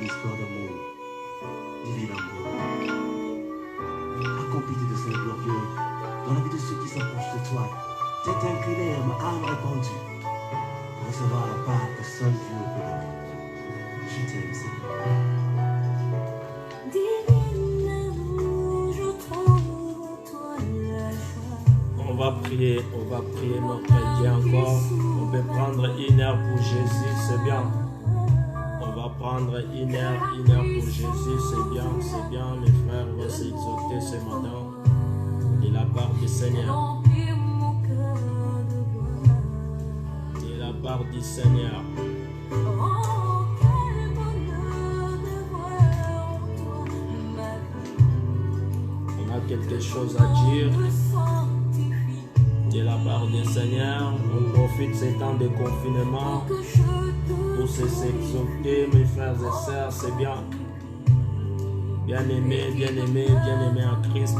une histoire d'amour, divin amour. Accompli de Saint glorieux, dans la vie de ceux qui s'approchent de toi, tête inclinée, ma âme répandue, pour recevoir la part que seul Dieu peut donner. Je t'aime, Seigneur. On va prier notre Dieu encore. On peut prendre une heure pour Jésus, c'est bien. On va prendre une heure pour Jésus, c'est bien, mes frères. On va s'exalter ce matin de la part du Seigneur. De la part du Seigneur. On a quelque chose à dire. De la part du Seigneur, on profite ces temps de confinement pour s'exalter, mes frères et sœurs, c'est bien. Bien-aimés en Christ.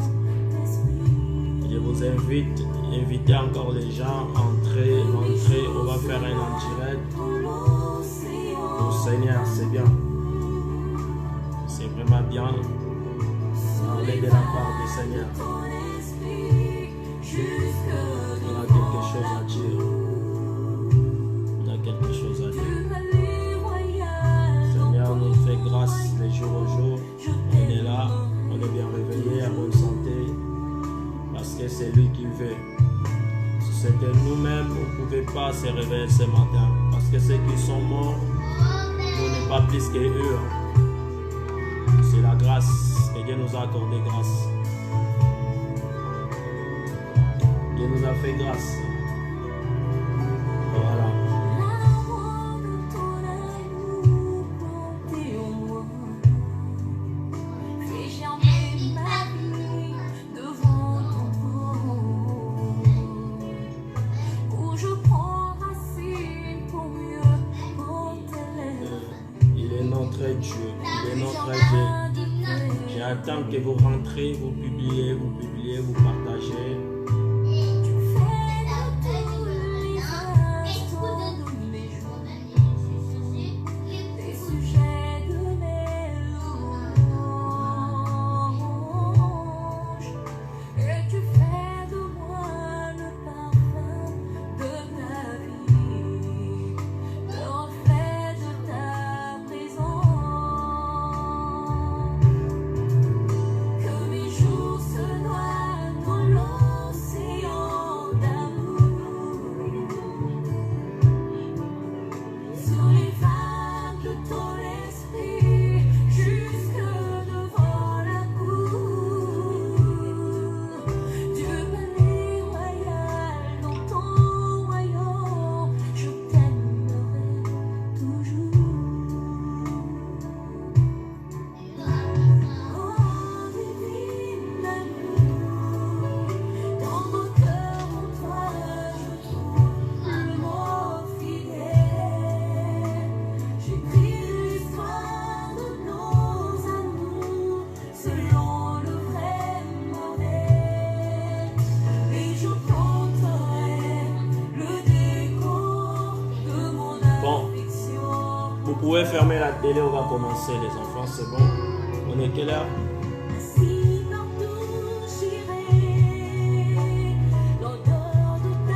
Je vous invitez encore les gens, entrez, on va faire un en direct. Au Seigneur, c'est bien. C'est vraiment bien. Parlez de la part du Seigneur. On a quelque chose à dire. Seigneur nous fait grâce les jours au jour. On est là, on est bien réveillé, à bonne santé. Parce que c'est lui qui veut. Si c'était nous-mêmes, on ne pouvait pas se réveiller ce matin. Parce que ceux qui sont morts, nous n'est pas plus que eux. C'est la grâce que Dieu nous a accordé grâce. Dieu nous a fait grâce. Voilà. Il est notre Dieu. J'attends que vous rentrez, vous publiez, vous partagez. Vous pouvez fermer la télé, on va commencer les enfants, c'est bon. On est quelle heure?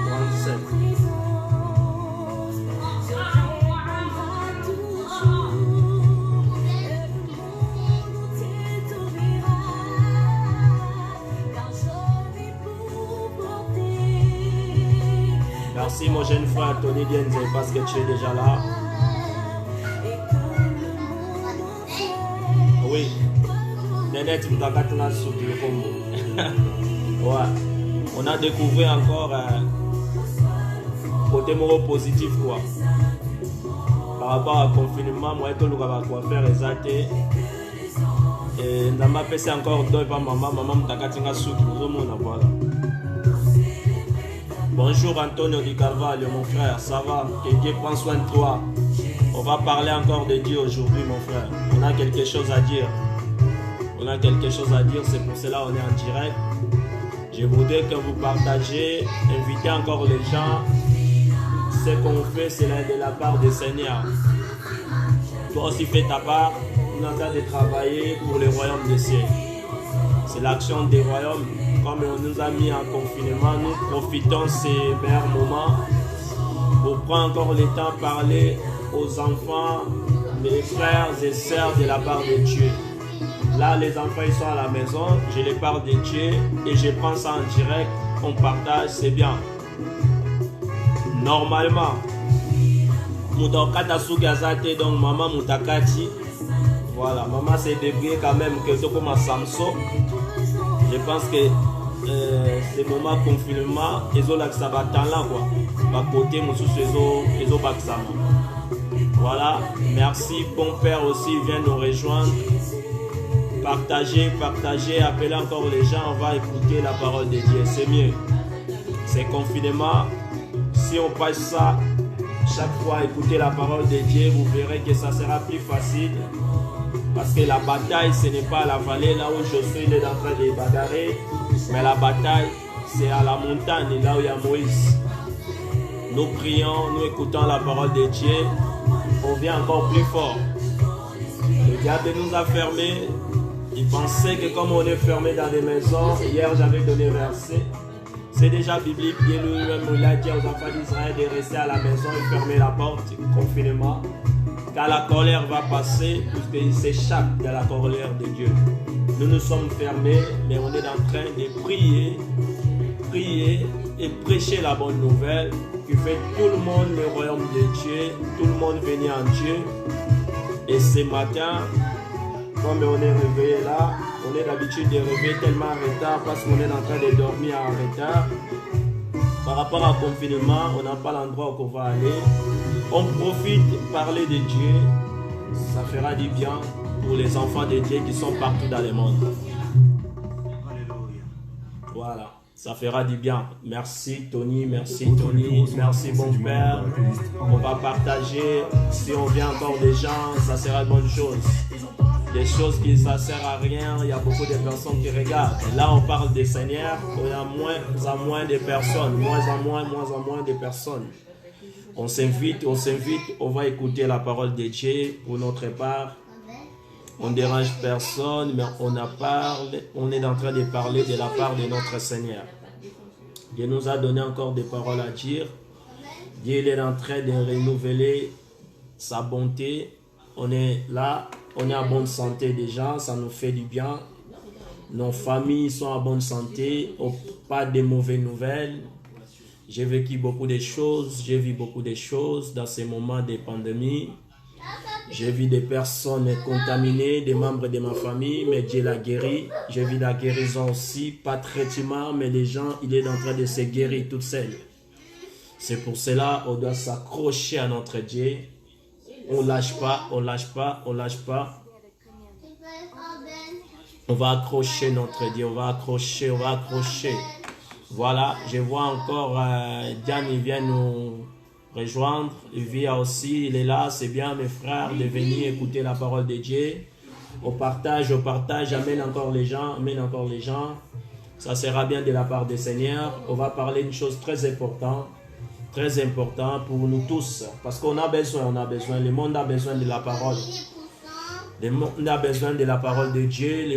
37. Merci mon jeune frère Tony Dienze parce que tu es déjà là. Oui, Nénet Mdakatna sur le Congo. Ouais, on a découvert encore côté mot positif quoi. Par rapport au confinement, moi et tout le monde va faire exacté. Et on m'a passé encore deux par maman Mdakatina sur le monde voilà. Bonjour Antonio Di Carvalho mon frère, ça va? Que Dieu prend soin de toi. On va parler encore de Dieu aujourd'hui, mon frère. On a quelque chose à dire. C'est pour cela qu'on est en direct. Je voudrais que vous partagez, invitez encore les gens. Ce qu'on fait, c'est de la part du Seigneur. Toi aussi fais ta part. on est en train de travailler pour le royaume des cieux. C'est l'action des royaumes. Comme on nous a mis en confinement, nous profitons de ces meilleurs moments pour prendre encore le temps de parler aux enfants, mes frères et sœurs de la part de Dieu. Là, les enfants ils sont à la maison, je les parle de Dieu et je prends ça en direct, on partage, c'est bien. Normalement, donc maman Moutakati, voilà, maman s'est débrouillée quand même que c'est comme un Samson. Je pense que ces moments de confinement, ils ont l'accès à talent quoi. Par côté, ils ont voilà, merci, bon père aussi vient nous rejoindre. Partagez, appelez encore les gens, on va écouter la parole de Dieu, c'est mieux. C'est confinement, si on passe ça, chaque fois écouter la parole de Dieu, vous verrez que ça sera plus facile. Parce que la bataille, ce n'est pas à la vallée, là où Josué est en train de bagarrer, mais la bataille, c'est à la montagne, là où il y a Moïse. Nous prions, nous écoutons la parole de Dieu, on vient encore plus fort. Le diable nous a fermés. Il pensait que comme on est fermé dans des maisons, hier j'avais donné verset, c'est déjà biblique, Dieu lui-même il a dit aux enfants d'Israël de rester à la maison et fermer la porte, confinement, car la colère va passer, puisqu'il s'échappe de la colère de Dieu. Nous nous sommes fermés, mais on est en train de prier et prêcher la bonne nouvelle qui fait tout le monde le royaume de Dieu, tout le monde venir en Dieu. Et ce matin, comme on est réveillé là, on est d'habitude de réveiller tellement en retard parce qu'on est en train de dormir en retard. Par rapport au confinement, on n'a pas l'endroit où on va aller. On profite de parler de Dieu. Ça fera du bien pour les enfants de Dieu qui sont partout dans le monde. Voilà, ça fera du bien. Merci Tony, merci bon père. On va partager. Si on vient encore des gens, ça sera une bonne chose. Des choses qui ne servent à rien, il y a beaucoup de personnes qui regardent. Et là, on parle des Seigneurs, il y a moins en moins de personnes, moins en moins de personnes. On s'invite, on va écouter la parole de Dieu pour notre part. On ne dérange personne, mais on est en train de parler de la part de notre Seigneur. Dieu nous a donné encore des paroles à dire. Dieu est en train de renouveler sa bonté. On est là. On est en bonne santé déjà, ça nous fait du bien. Nos familles sont en bonne santé, pas de mauvaises nouvelles. J'ai vécu beaucoup de choses, j'ai vu beaucoup de choses dans ces moments de pandémie. J'ai vu des personnes contaminées, des membres de ma famille, mais Dieu l'a guéri. J'ai vu la guérison aussi, pas de traitement, mais les gens, il est en train de se guérir tout seul. C'est pour cela qu'on doit s'accrocher à notre Dieu. On lâche pas. On va accrocher notre Dieu, on va accrocher. Voilà, je vois encore Diane, il vient nous rejoindre. Via aussi, il est là, c'est bien mes frères de venir écouter la parole de Dieu. On partage, amène encore les gens. Ça sera bien de la part des Seigneurs. On va parler d'une chose très importante pour nous tous, parce qu'on a besoin, le monde a besoin de la parole. Le monde a besoin de la parole de Dieu,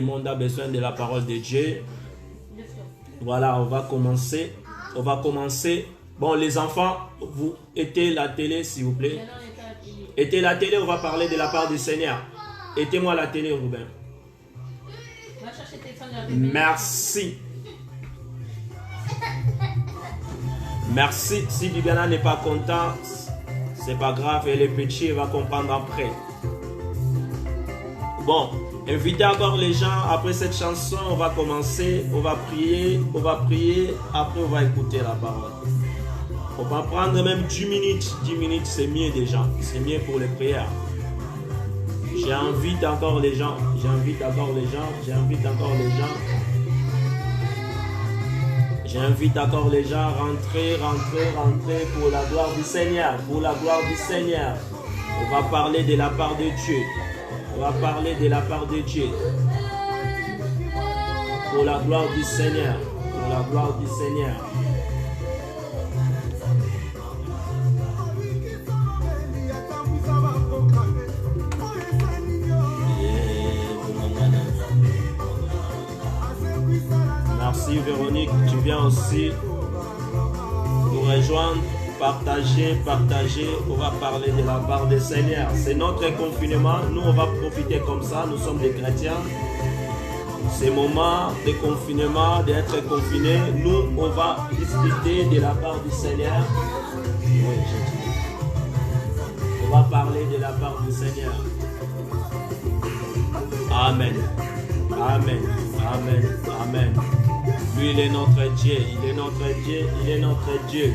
Voilà, on va commencer. Bon, les enfants, vous éteigez la télé, s'il vous plaît. Éteigez la télé, on va parler de la part du Seigneur. Éteins-moi la télé, Ruben. Merci. Merci, si Bibiana n'est pas content, c'est pas grave, elle est petite, elle va comprendre après. Bon, invitez encore les gens, après cette chanson, on va commencer, on va prier, après on va écouter la parole. On va prendre même 10 minutes c'est mieux déjà, c'est mieux pour les prières. J'invite encore les gens, J'invite encore les gens, rentrer pour la gloire du Seigneur, On va parler de la part de Dieu. Pour la gloire du Seigneur. Merci Véronique, tu viens aussi nous rejoindre. Partagez. On va parler de la part du Seigneur. C'est notre confinement. Nous, on va profiter comme ça. Nous sommes des chrétiens. Ces moments de confinement, d'être confinés, nous, on va discuter de la part du Seigneur. Oui, on va parler de la part du Seigneur. Amen. Amen. Amen. Amen. Lui, il est notre Dieu. Il est notre Dieu. Il est notre Dieu.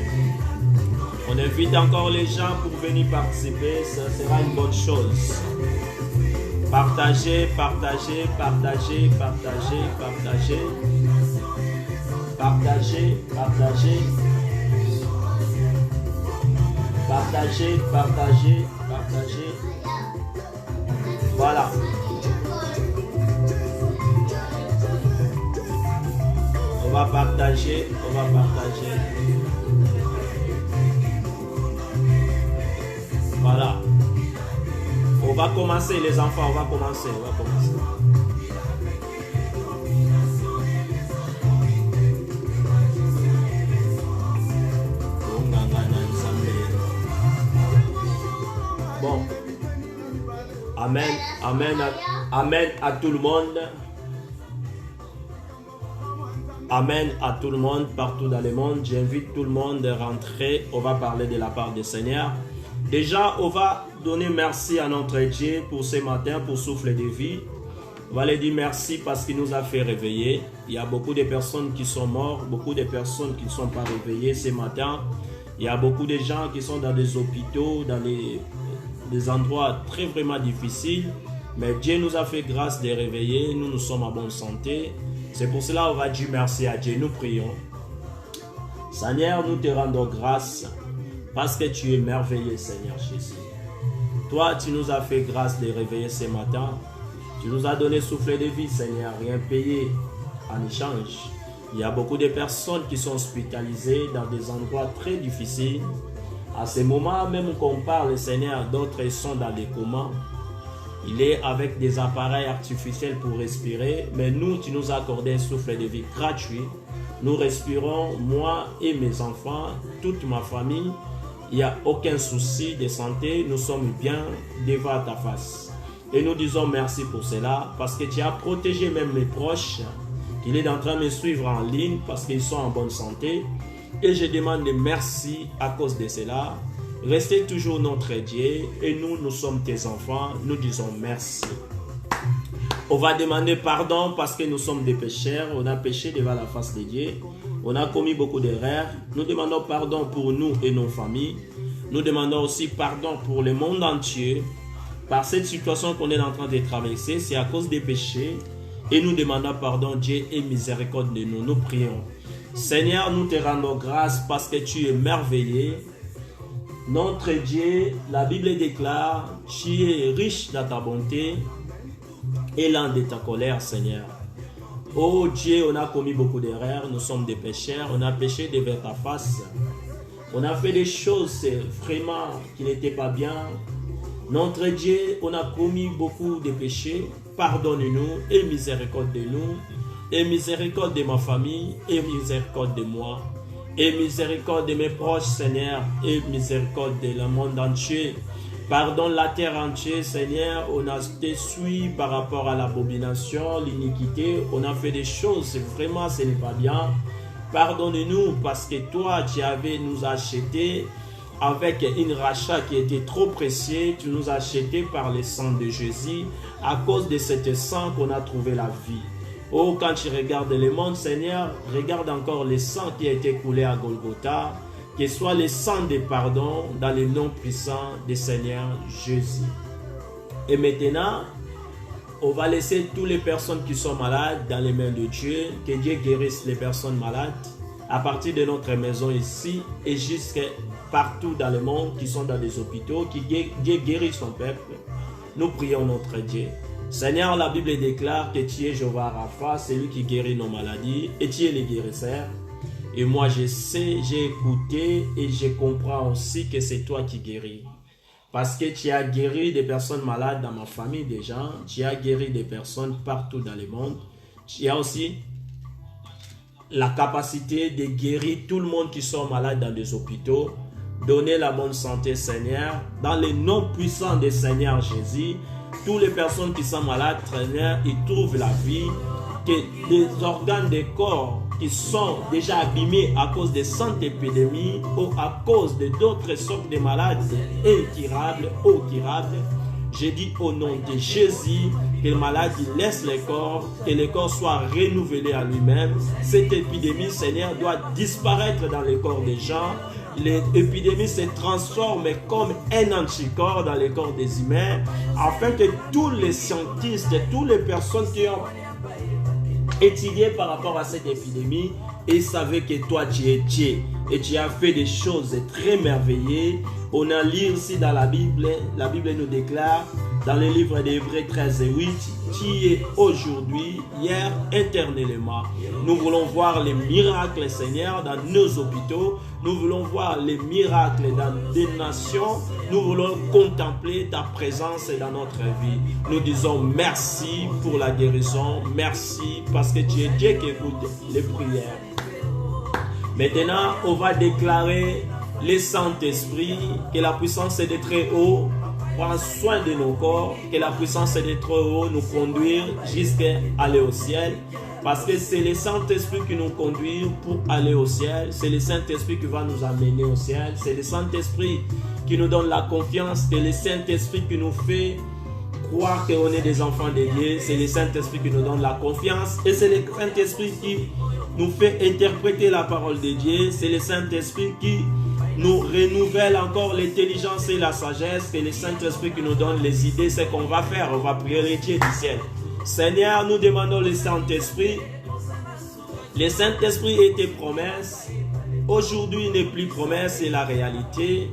On invite encore les gens pour venir participer. Ça sera une bonne chose. Partagez. Partagez. Voilà. On va partager. Voilà. On va commencer les enfants, on va commencer. Bon. Amen à tout le monde. Amen à tout le monde partout dans le monde. J'invite tout le monde à rentrer. On va parler de la part du Seigneur. Déjà, on va donner merci à notre Dieu pour ce matin, pour souffle de vie. On va lui dire merci parce qu'il nous a fait réveiller. Il y a beaucoup de personnes qui sont mortes, beaucoup de personnes qui ne sont pas réveillées ce matin. Il y a beaucoup de gens qui sont dans des hôpitaux, dans des endroits très vraiment difficiles. Mais Dieu nous a fait grâce de réveiller. Nous sommes en bonne santé. C'est pour cela qu'on va dire merci à Dieu. Nous prions. Seigneur, nous te rendons grâce parce que tu es merveilleux, Seigneur Jésus. Toi, tu nous as fait grâce de réveiller ce matin. Tu nous as donné souffle de vie, Seigneur, rien payé en échange. Il y a beaucoup de personnes qui sont hospitalisées dans des endroits très difficiles. À ce moment même qu'on parle, Seigneur, d'autres sont dans des comas. Il est avec des appareils artificiels pour respirer, mais nous, tu nous as accordé un souffle de vie gratuit. Nous respirons, moi et mes enfants, toute ma famille. Il n'y a aucun souci de santé, nous sommes bien devant ta face. Et nous disons merci pour cela, parce que tu as protégé même mes proches, qu'il est en train de me suivre en ligne, parce qu'ils sont en bonne santé. Et je demande merci à cause de cela. Restez toujours notre Dieu, et nous sommes tes enfants, nous disons merci. On va demander pardon parce que nous sommes des pécheurs, on a péché devant la face de Dieu. On a commis beaucoup d'erreurs. Nous demandons pardon pour nous et nos familles. Nous demandons aussi pardon pour le monde entier. Par cette situation qu'on est en train de traverser, c'est à cause des péchés. Et nous demandons pardon, Dieu, et miséricorde de nous. Nous prions. Seigneur, nous te rendons grâce parce que tu es merveilleux. Notre Dieu, la Bible déclare, tu es riche dans ta bonté et lent de ta colère, Seigneur. Oh Dieu, on a commis beaucoup d'erreurs, nous sommes des pécheurs, on a péché devant ta face. On a fait des choses vraiment qui n'étaient pas bien. Notre Dieu, on a commis beaucoup de péchés. Pardonne-nous et miséricorde de nous. Et miséricorde de ma famille et miséricorde de moi. Et miséricorde de mes proches, Seigneur. Et miséricorde de le monde entier. Pardonne la terre entière, Seigneur. On a déçu par rapport à l'abomination, l'iniquité. On a fait des choses, vraiment, ce n'est pas bien. Pardonne-nous parce que toi, tu avais nous acheté avec une rachat qui était trop précieux. Tu nous as acheté par le sang de Jésus. À cause de cet sang qu'on a trouvé la vie. Oh, quand tu regardes le monde, Seigneur, regarde encore le sang qui a été coulé à Golgotha. Que soit le sang de pardon dans le nom puissant du Seigneur Jésus. Et maintenant, on va laisser toutes les personnes qui sont malades dans les mains de Dieu. Que Dieu guérisse les personnes malades à partir de notre maison ici et jusqu'à partout dans le monde qui sont dans des hôpitaux. Que Dieu guérisse son peuple. Nous prions notre Dieu. Seigneur, la Bible déclare que tu es Jéhovah Rapha, celui qui guérit nos maladies, et tu es le guérisseur. Et moi, je sais, j'ai écouté et je comprends aussi que c'est toi qui guéris. Parce que tu as guéri des personnes malades dans ma famille déjà. Tu as guéri des personnes partout dans le monde. Tu as aussi la capacité de guérir tout le monde qui sont malades dans des hôpitaux. Donnez la bonne santé, Seigneur, dans les noms puissants du Seigneur Jésus. Toutes les personnes qui sont malades, Seigneur, ils trouvent la vie. Que les organes des corps qui sont déjà abîmés à cause de cette épidémie ou à cause de d'autres sortes de maladies incurables ou curables, j'ai dit au nom de Jésus que le malade laisse le corps, que le corps soit renouvelé à lui-même. Cette épidémie, Seigneur, doit disparaître dans le corps des gens. L'épidémie se transforme comme un anticorps dans le corps des humains, afin que tous les scientifiques, toutes les personnes qui ont étudié par rapport à cette épidémie et savaient que toi tu es Dieu et tu as fait des choses très merveilleuses. On a lu ici dans la Bible nous déclare dans le livre d'Hébreux 13 et 8, qui est aujourd'hui, hier, éternellement. Nous voulons voir les miracles, Seigneur, dans nos hôpitaux. Nous voulons voir les miracles dans des nations. Nous voulons contempler ta présence dans notre vie. Nous disons merci pour la guérison. Merci parce que tu es Dieu qui écoute les prières. Maintenant, on va déclarer le Saint-Esprit, que la puissance est de très haut. Prends soin de nos corps, que la puissance de trop haut nous conduire jusqu'à aller au ciel. Parce que c'est le Saint-Esprit qui nous conduit pour aller au ciel. C'est le Saint-Esprit qui va nous amener au ciel. C'est le Saint-Esprit qui nous donne la confiance. C'est le Saint-Esprit qui nous fait croire qu'on est des enfants de Dieu. C'est le Saint-Esprit qui nous donne la confiance. Et c'est le Saint-Esprit qui nous fait interpréter la parole de Dieu. C'est le Saint-Esprit qui nous renouvelle encore l'intelligence et la sagesse. C'est le Saint-Esprit qui nous donne les idées, ce qu'on va faire. On va prier les dieux du ciel. Seigneur, nous demandons le Saint-Esprit. Le Saint-Esprit était promesse. Aujourd'hui n'est plus promesse, c'est la réalité.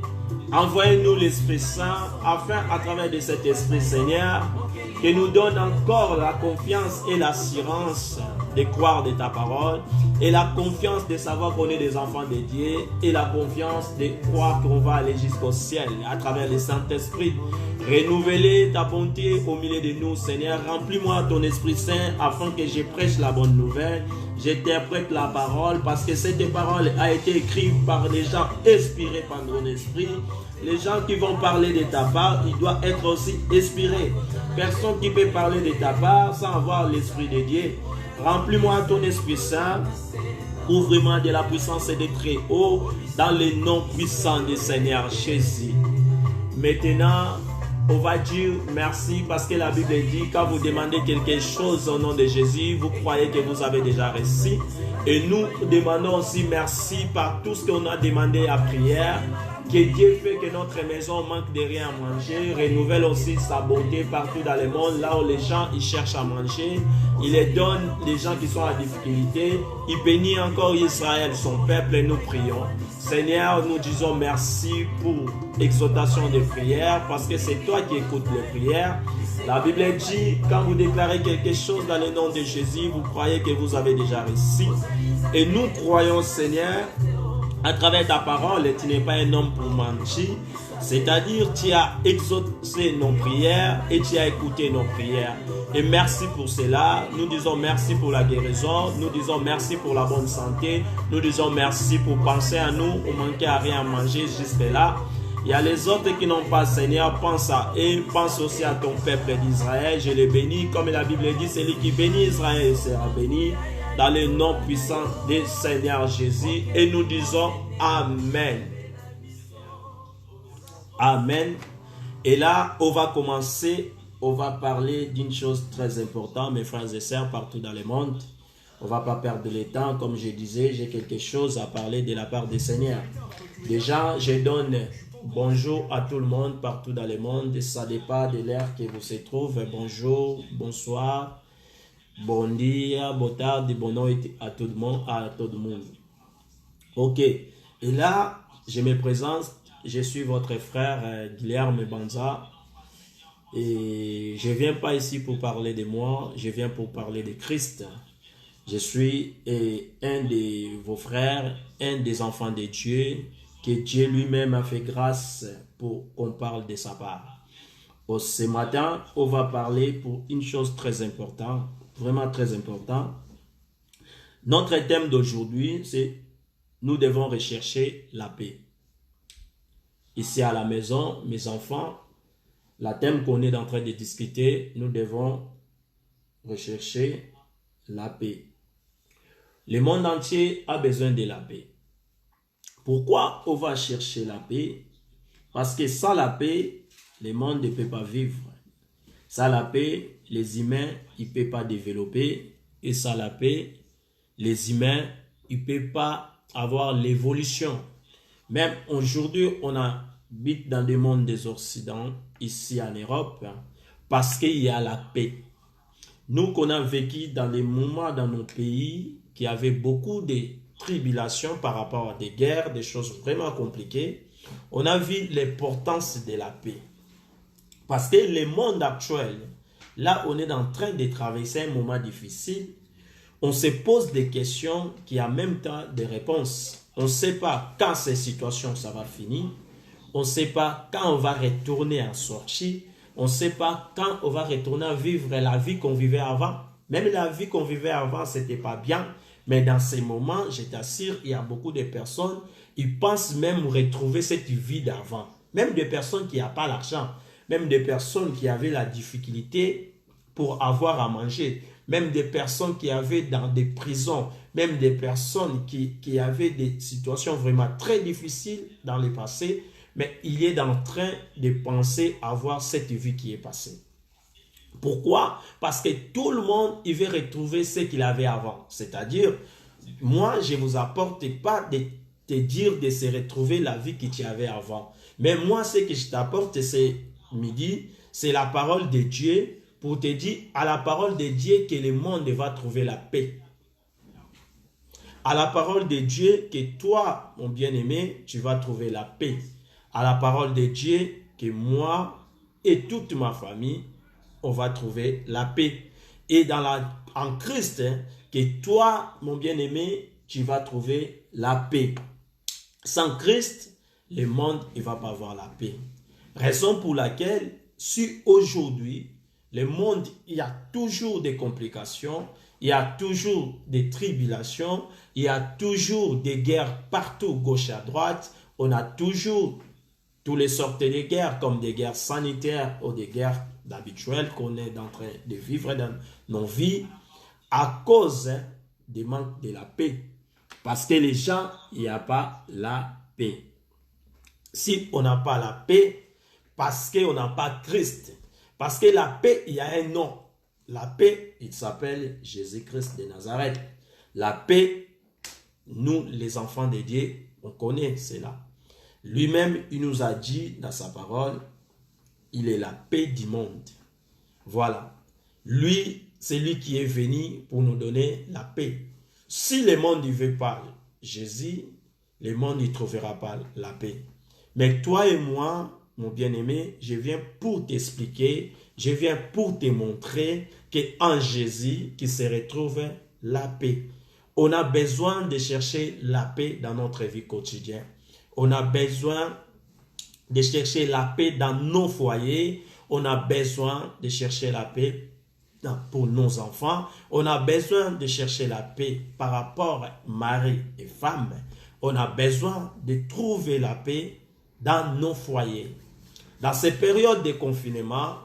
Envoyez-nous l'Esprit Saint afin, à travers de cet Esprit, Seigneur, que nous donne encore la confiance et l'assurance de croire de ta parole, et la confiance de savoir qu'on est des enfants de Dieu, et la confiance de croire qu'on va aller jusqu'au ciel à travers le Saint-Esprit. Renouveler ta bonté au milieu de nous, Seigneur. Remplis-moi ton Esprit Saint afin que je prêche la bonne nouvelle. J'interprète la parole parce que cette parole a été écrite par les gens inspirés par ton esprit. Les gens qui vont parler de ta part, ils doivent être aussi inspirés. Personne qui peut parler de ta part sans avoir l'Esprit de Dieu. Remplis-moi ton Esprit Saint. Ouvre-moi de la puissance et de très haut dans le nom puissant du Seigneur Jésus. Maintenant, on va dire merci parce que la Bible dit quand vous demandez quelque chose au nom de Jésus, vous croyez que vous avez déjà reçu. Et nous demandons aussi merci par tout ce qu'on a demandé à prière. Que Dieu fait que notre maison manque de rien à manger, renouvelle aussi sa bonté partout dans le monde, là où les gens ils cherchent à manger. Il les donne les gens qui sont en difficulté. Il bénit encore Israël, son peuple, et nous prions. Seigneur, nous disons merci pour l'exaltation des prières, parce que c'est toi qui écoutes les prières. La Bible dit, quand vous déclarez quelque chose dans le nom de Jésus, vous croyez que vous avez déjà reçu. Et nous croyons, Seigneur, à travers ta parole, tu n'es pas un homme pour mentir. C'est-à-dire, tu as exaucé nos prières et tu as écouté nos prières. Et merci pour cela. Nous disons merci pour la guérison. Nous disons merci pour la bonne santé. Nous disons merci pour penser à nous. On manquait à rien à manger jusque-là. Il y a les autres qui n'ont pas, Seigneur, pense à eux. Pense aussi à ton peuple d'Israël. Je les bénis. Comme la Bible dit, celui qui bénit Israël sera béni. Dans le nom puissant du Seigneur Jésus. Et nous disons Amen. Amen. Et là, on va commencer. On va parler d'une chose très importante, mes frères et sœurs, partout dans le monde. On ne va pas perdre le temps. Comme je disais, j'ai quelque chose à parler de la part du Seigneur. Déjà, je donne bonjour à tout le monde, partout dans le monde. Ça dépend de l'heure que vous se trouvez. Bonjour, bonsoir. Bon dia, bon tard, bonne nuit à tout le monde, Ok. Et là, je me présente. Je suis votre frère Guilherme Banza. Et je ne viens pas ici pour parler de moi. Je viens pour parler de Christ. Je suis un de vos frères, un des enfants de Dieu, que Dieu lui-même a fait grâce pour qu'on parle de sa part. Ce matin, on va parler pour une chose très importante. Vraiment très important. Notre thème d'aujourd'hui, c'est nous devons rechercher la paix. Ici à la maison, mes enfants, la thème qu'on est en train de discuter, nous devons rechercher la paix. Le monde entier a besoin de la paix. Pourquoi on va chercher la paix? Parce que sans la paix, le monde ne peut pas vivre. Sans la paix, les humains ne peuvent pas développer. Et sans la paix, les humains ne peuvent pas avoir l'évolution. Même aujourd'hui, on habite dans le monde des Occidents, ici en Europe, parce qu'il y a la paix. Nous qu'on a vécu dans les moments dans nos pays qui avaient beaucoup de tribulations par rapport à des guerres, des choses vraiment compliquées, on a vu l'importance de la paix. Parce que le monde actuel, là on est en train de traverser un moment difficile, on se pose des questions qui en même temps des réponses. On ne sait pas quand ces situations ça va finir, on ne sait pas quand on va retourner en sortie, on ne sait pas quand on va retourner à vivre la vie qu'on vivait avant. Même la vie qu'on vivait avant, ce n'était pas bien. Mais dans ces moments, je t'assure, il y a beaucoup de personnes, ils pensent même retrouver cette vie d'avant. Même des personnes qui n'ont pas l'argent, même des personnes qui avaient la difficulté pour avoir à manger, même des personnes qui avaient dans des prisons, même des personnes qui avaient des situations vraiment très difficiles dans le passé, mais il est en train de penser avoir cette vie qui est passée. Pourquoi? Parce que tout le monde, il veut retrouver ce qu'il avait avant. C'est-à-dire, moi, je ne vous apporte pas de te dire de se retrouver la vie que tu avais avant. Mais moi, ce que je t'apporte ce midi, c'est la parole de Dieu pour te dire à la parole de Dieu que le monde va trouver la paix. À la parole de Dieu que toi, mon bien-aimé, tu vas trouver la paix. À la parole de Dieu que moi et toute ma famille, on va trouver la paix. Et en Christ, que toi, mon bien-aimé, tu vas trouver la paix. Sans Christ, le monde ne va pas avoir la paix. Raison pour laquelle, si aujourd'hui, le monde, il y a toujours des complications, il y a toujours des tribulations, il y a toujours des guerres partout, gauche à droite, on a toujours toutes les sortes de guerres, comme des guerres sanitaires ou des guerres habituelles qu'on est en train de vivre dans nos vies, à cause du manque de la paix. Parce que les gens, il n'y a pas la paix. Si on n'a pas la paix, parce qu'on n'a pas Christ, parce que la paix, il y a un nom. La paix, il s'appelle Jésus-Christ de Nazareth. La paix, nous, les enfants de Dieu, on connaît cela. Lui-même, il nous a dit dans sa parole, il est la paix du monde. Voilà. Lui, c'est lui qui est venu pour nous donner la paix. Si le monde ne veut pas Jésus, le monde ne trouvera pas la paix. Mais toi et moi, mon bien-aimé, je viens pour t'expliquer, je viens pour te montrer qu'en Jésus, qui se retrouve la paix. On a besoin de chercher la paix dans notre vie quotidienne. On a besoin de chercher la paix dans nos foyers. On a besoin de chercher la paix pour nos enfants. On a besoin de chercher la paix par rapport à mari et femme. On a besoin de trouver la paix dans nos foyers. Dans ces périodes de confinement,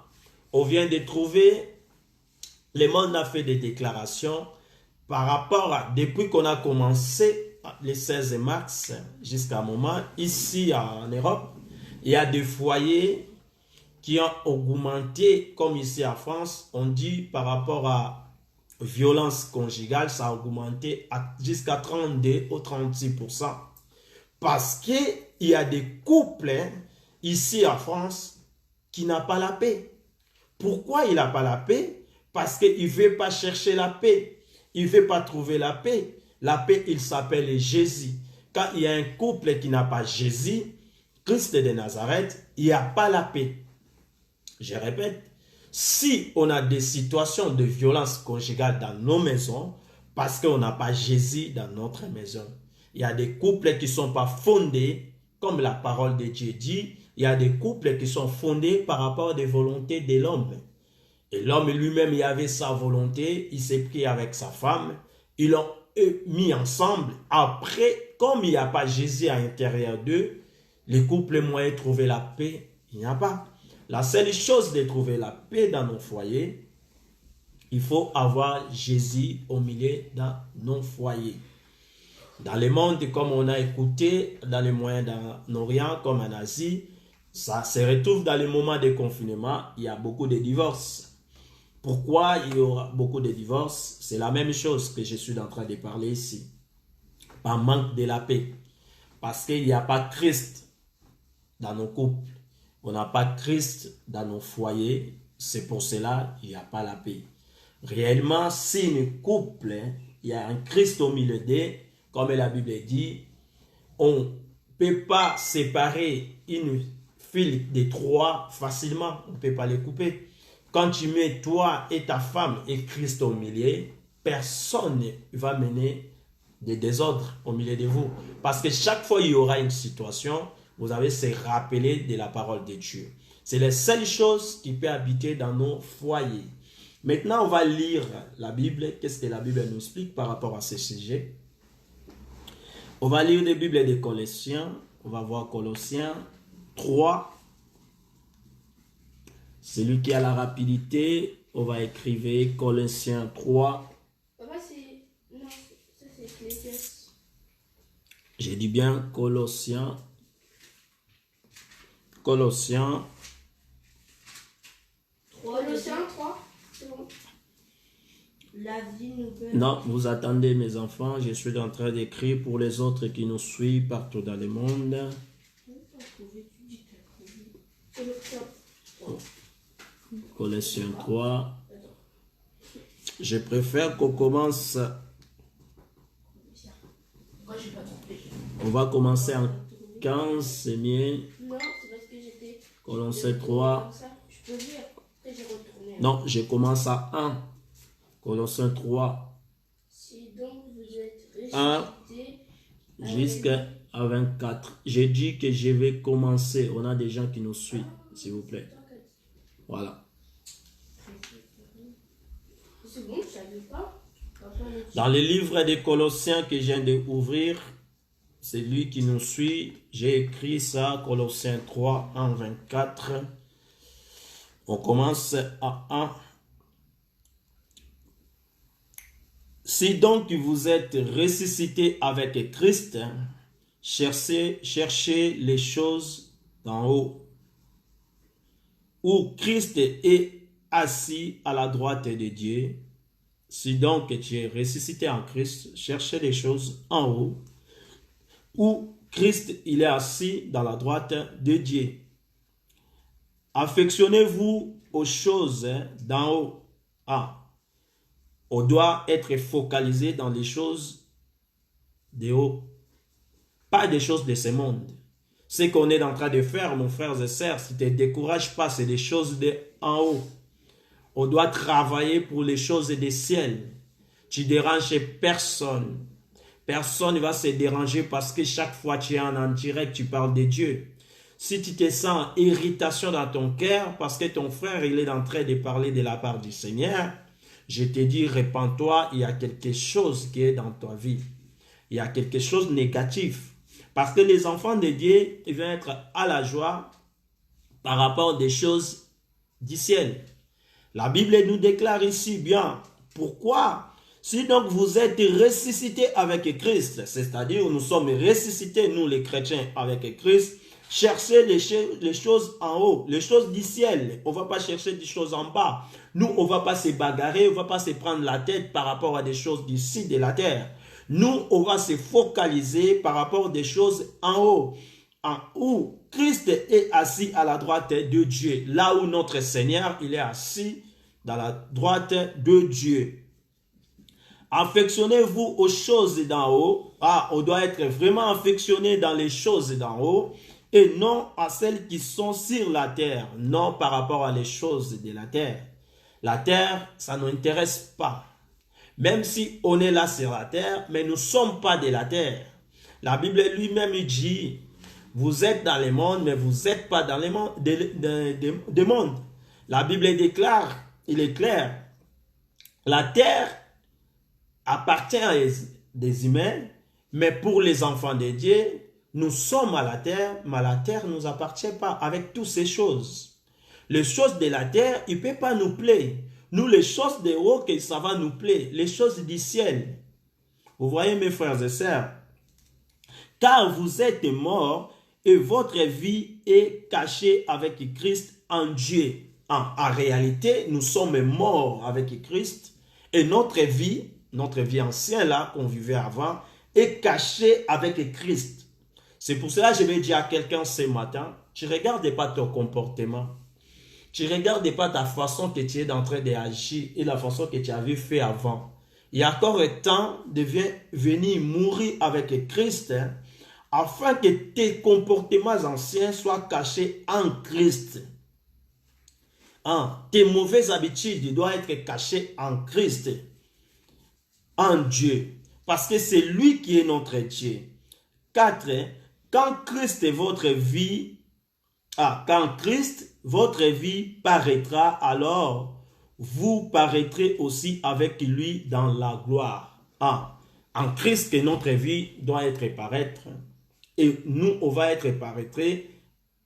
on vient de trouver, le monde a fait des déclarations par rapport à, depuis qu'on a commencé le 16 mars jusqu'à un moment, ici en Europe, il y a des foyers qui ont augmenté, comme ici en France, on dit par rapport à violence conjugale, ça a augmenté jusqu'à 32 ou 36%. Parce qu'il y a des couples ici en France qui n'ont pas la paix. Pourquoi il n'a pas la paix? Parce qu'il ne veut pas chercher la paix. Il ne veut pas trouver la paix. La paix, il s'appelle Jésus. Quand il y a un couple qui n'a pas Jésus, Christ de Nazareth, il n'y a pas la paix. Je répète, si on a des situations de violence conjugale dans nos maisons, parce qu'on n'a pas Jésus dans notre maison, il y a des couples qui ne sont pas fondés, comme la parole de Dieu dit, il y a des couples qui sont fondés par rapport à des volontés de l'homme. Et l'homme lui-même, il avait sa volonté, il s'est pris avec sa femme, ils ont mis ensemble, après, comme il n'y a pas Jésus à l'intérieur d'eux, les couples moyens de trouver la paix, il n'y a pas. La seule chose de trouver la paix dans nos foyers, il faut avoir Jésus au milieu dans nos foyers. Dans le monde, comme on a écouté, dans les moyens d'Orient, comme en Asie, ça se retrouve dans les moments de confinement, il y a beaucoup de divorces. Pourquoi il y aura beaucoup de divorces? C'est la même chose que je suis en train de parler ici. Par manque de la paix. Parce qu'il n'y a pas Christ dans nos couples. On n'a pas Christ dans nos foyers. C'est pour cela qu'il n'y a pas la paix. Réellement, si un couple, il y a un Christ au milieu d'eux, comme la Bible dit, on ne peut pas séparer une fil de trois facilement. On ne peut pas les couper. Quand tu mets toi et ta femme et Christ au milieu, personne ne va mener des désordres au milieu de vous. Parce que chaque fois il y aura une situation, vous avez se rappeler de la parole de Dieu. C'est la seule chose qui peut habiter dans nos foyers. Maintenant, on va lire la Bible. Qu'est-ce que la Bible nous explique par rapport à ce sujet? On va lire les Bibles des Colossiens. On va voir Colossiens 3. Celui qui a la rapidité, on va écrire Colossiens 3. Papa, c'est... Non, ça c'est Ecclésiaste. J'ai dit bien Colossiens. Colossiens. Colossiens 3, c'est bon. La vie nouvelle. Non, vous attendez mes enfants, je suis en train d'écrire pour les autres qui nous suivent partout dans le monde. Colossiens 3. Je préfère qu'on commence. On va commencer en 15, c'est mieux. Non, c'est parce que j'étais... Colossiens 3. Je peux lire, après j'ai retourné. Non, je commence à 1. Colossiens 3. Si donc vous êtes 1 ressuscités jusqu'à 24. J'ai dit que je vais commencer. On a des gens qui nous suivent, s'il vous plaît. Voilà. C'est bon, je savais pas. Dans le livre des Colossiens que je viens d'ouvrir, c'est lui qui nous suit. J'ai écrit ça, Colossiens 3, 1, 24. On commence à 1. Si donc vous êtes ressuscité avec Christ, cherchez les choses d'en haut, où Christ est assis à la droite de Dieu. Si donc tu es ressuscité en Christ, cherchez les choses en haut, où Christ il est assis dans la droite de Dieu. Affectionnez-vous aux choses d'en haut. On doit être focalisé dans les choses de haut, pas des choses de ce monde. Ce qu'on est en train de faire, mon frère et sœurs, si tu ne te décourages pas, c'est des choses de en haut. On doit travailler pour les choses des ciels. Tu déranges personne. Personne ne va se déranger parce que chaque fois tu es en direct, tu parles de Dieu. Si tu te sens irritation dans ton cœur parce que ton frère il est en train de parler de la part du Seigneur, je te dis, répands-toi, il y a quelque chose qui est dans ta vie. Il y a quelque chose de négatif. Parce que les enfants de Dieu ils vont être à la joie par rapport à des choses du ciel. La Bible nous déclare ici bien. Pourquoi? Si donc vous êtes ressuscités avec Christ, c'est-à-dire nous sommes ressuscités, nous les chrétiens, avec Christ, cherchez les choses en haut, les choses du ciel. On ne va pas chercher des choses en bas. Nous, on ne va pas se bagarrer, on ne va pas se prendre la tête par rapport à des choses d'ici de la terre. Nous, on va se focaliser par rapport à des choses en haut. En où Christ est assis à la droite de Dieu. Là où notre Seigneur, il est assis dans la droite de Dieu. Affectionnez-vous aux choses d'en haut. On doit être vraiment affectionné dans les choses d'en haut et non à celles qui sont sur la terre. Non par rapport à les choses de la terre. La terre, ça ne nous intéresse pas. Même si on est là sur la terre, mais nous ne sommes pas de la terre. La Bible lui-même dit, vous êtes dans le monde, mais vous n'êtes pas dans le monde. La Bible déclare, il est clair, la terre appartient des humains, mais pour les enfants de Dieu, nous sommes à la terre, mais la terre ne nous appartient pas avec toutes ces choses. Les choses de la terre, il ne peut pas nous plaire. Nous, les choses de haut, que ça va nous plaire. Les choses du ciel. Vous voyez, mes frères et sœurs, car vous êtes morts et votre vie est cachée avec Christ en Dieu. En réalité, nous sommes morts avec Christ et notre vie ancienne là qu'on vivait avant, est cachée avec Christ. C'est pour cela que je vais dire à quelqu'un ce matin, tu ne regardes pas ton comportement, tu ne regardes pas ta façon que tu es en train d'agir et la façon que tu avais fait avant. Il y a encore un temps de venir mourir avec Christ, hein, afin que tes comportements anciens soient cachés en Christ. Tes mauvaises habitudes doivent être cachées en Christ, en Dieu, parce que c'est lui qui est notre Dieu. 4. Quand Christ est votre vie, quand Christ, votre vie paraîtra, alors vous paraîtrez aussi avec lui dans la gloire. En Christ que notre vie doit être paraître. Et nous, on va être paraître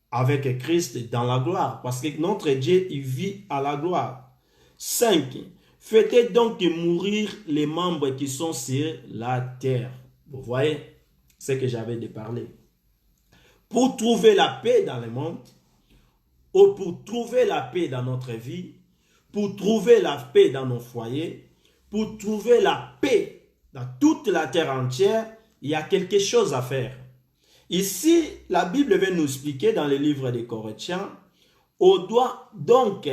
avec Christ dans la gloire. Parce que notre Dieu, il vit à la gloire. 5. Faites donc mourir les membres qui sont sur la terre. Vous voyez ce que j'avais de parler. Pour trouver la paix dans le monde, ou pour trouver la paix dans notre vie, pour trouver la paix dans nos foyers, pour trouver la paix dans toute la terre entière, il y a quelque chose à faire. Ici, la Bible va nous expliquer dans le livre des Corinthiens, on doit donc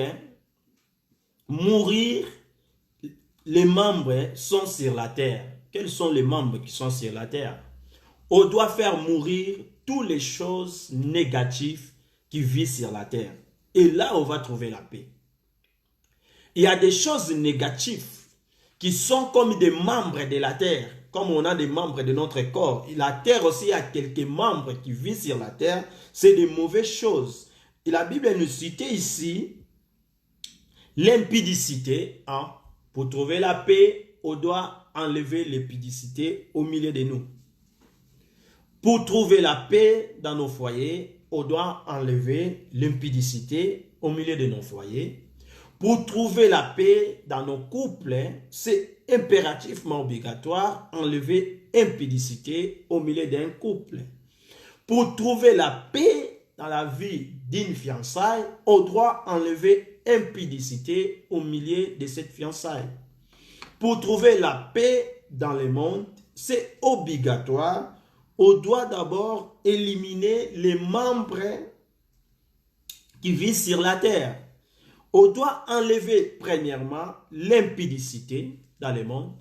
mourir les membres sont sur la terre. Quels sont les membres qui sont sur la terre? On doit faire mourir toutes les choses négatives qui vivent sur la terre. Et là, on va trouver la paix. Il y a des choses négatives qui sont comme des membres de la terre. Comme on a des membres de notre corps. Et la terre aussi, il y a quelques membres qui vivent sur la terre. C'est des mauvaises choses. Et la Bible nous cite ici l'impudicité. Pour trouver la paix, on doit enlever l'impudicité au milieu de nous. Pour trouver la paix dans nos foyers, on doit enlever l'impudicité au milieu de nos foyers. Pour trouver la paix dans nos couples, c'est impérativement obligatoire enlever l'impudicité au milieu d'un couple. Pour trouver la paix dans la vie d'une fiançaille, on doit enlever l'impudicité au milieu de cette fiançaille. Pour trouver la paix dans le monde, c'est obligatoire. On doit d'abord éliminer les membres qui vivent sur la terre. On doit enlever premièrement l'impudicité dans le monde.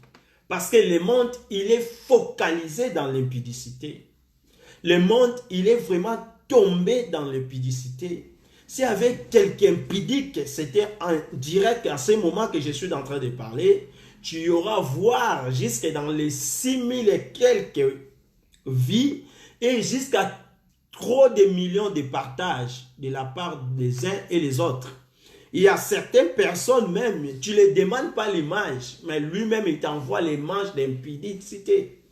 Parce que le monde, il est focalisé dans l'impudicité. Le monde, il est vraiment tombé dans l'impudicité. S'il y avait quelqu'un impudique, c'était en direct à ce moment que je suis en train de parler, tu iras voir jusque dans les 6000 et quelques vies et jusqu'à trop de millions de partages de la part des uns et des autres. Il y a certaines personnes même, tu ne les demandes pas l'image, mais lui-même il t'envoie l'image d'impudicité.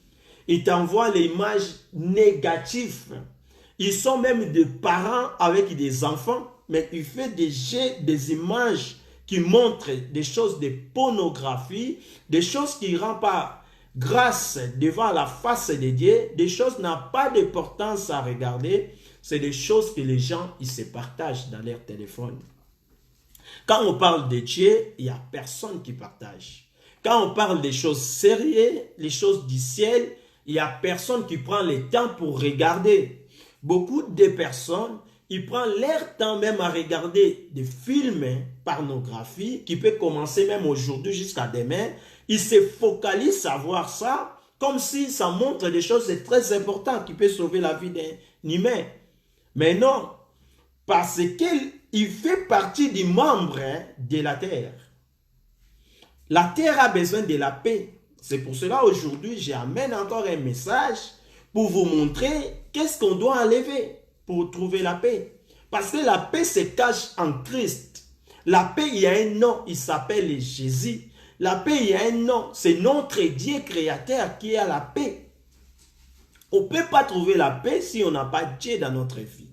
Il t'envoie l'image négative. Ils sont même des parents avec des enfants, mais il fait des images qui montrent des choses de pornographie, des choses qui ne rendent pas grâce devant la face de Dieu, des choses qui n'ont pas d'importance à regarder, c'est des choses que les gens ils se partagent dans leur téléphone. Quand on parle de Dieu, il n'y a personne qui partage. Quand on parle des choses sérieuses, les choses du ciel, il n'y a personne qui prend le temps pour regarder. Beaucoup de personnes, ils prennent leur temps même à regarder des films pornographiques qui peuvent commencer même aujourd'hui jusqu'à demain. Ils se focalisent à voir ça comme si ça montre des choses très importantes qui peuvent sauver la vie d'un humain. Mais non, parce qu'il fait partie des membres de la terre. La terre a besoin de la paix. C'est pour cela aujourd'hui, j'amène encore un message pour vous montrer qu'est-ce qu'on doit enlever pour trouver la paix. Parce que la paix se cache en Christ. La paix, il y a un nom, il s'appelle Jésus. La paix, il y a un nom. C'est notre Dieu créateur qui a la paix. On ne peut pas trouver la paix si on n'a pas Dieu dans notre vie.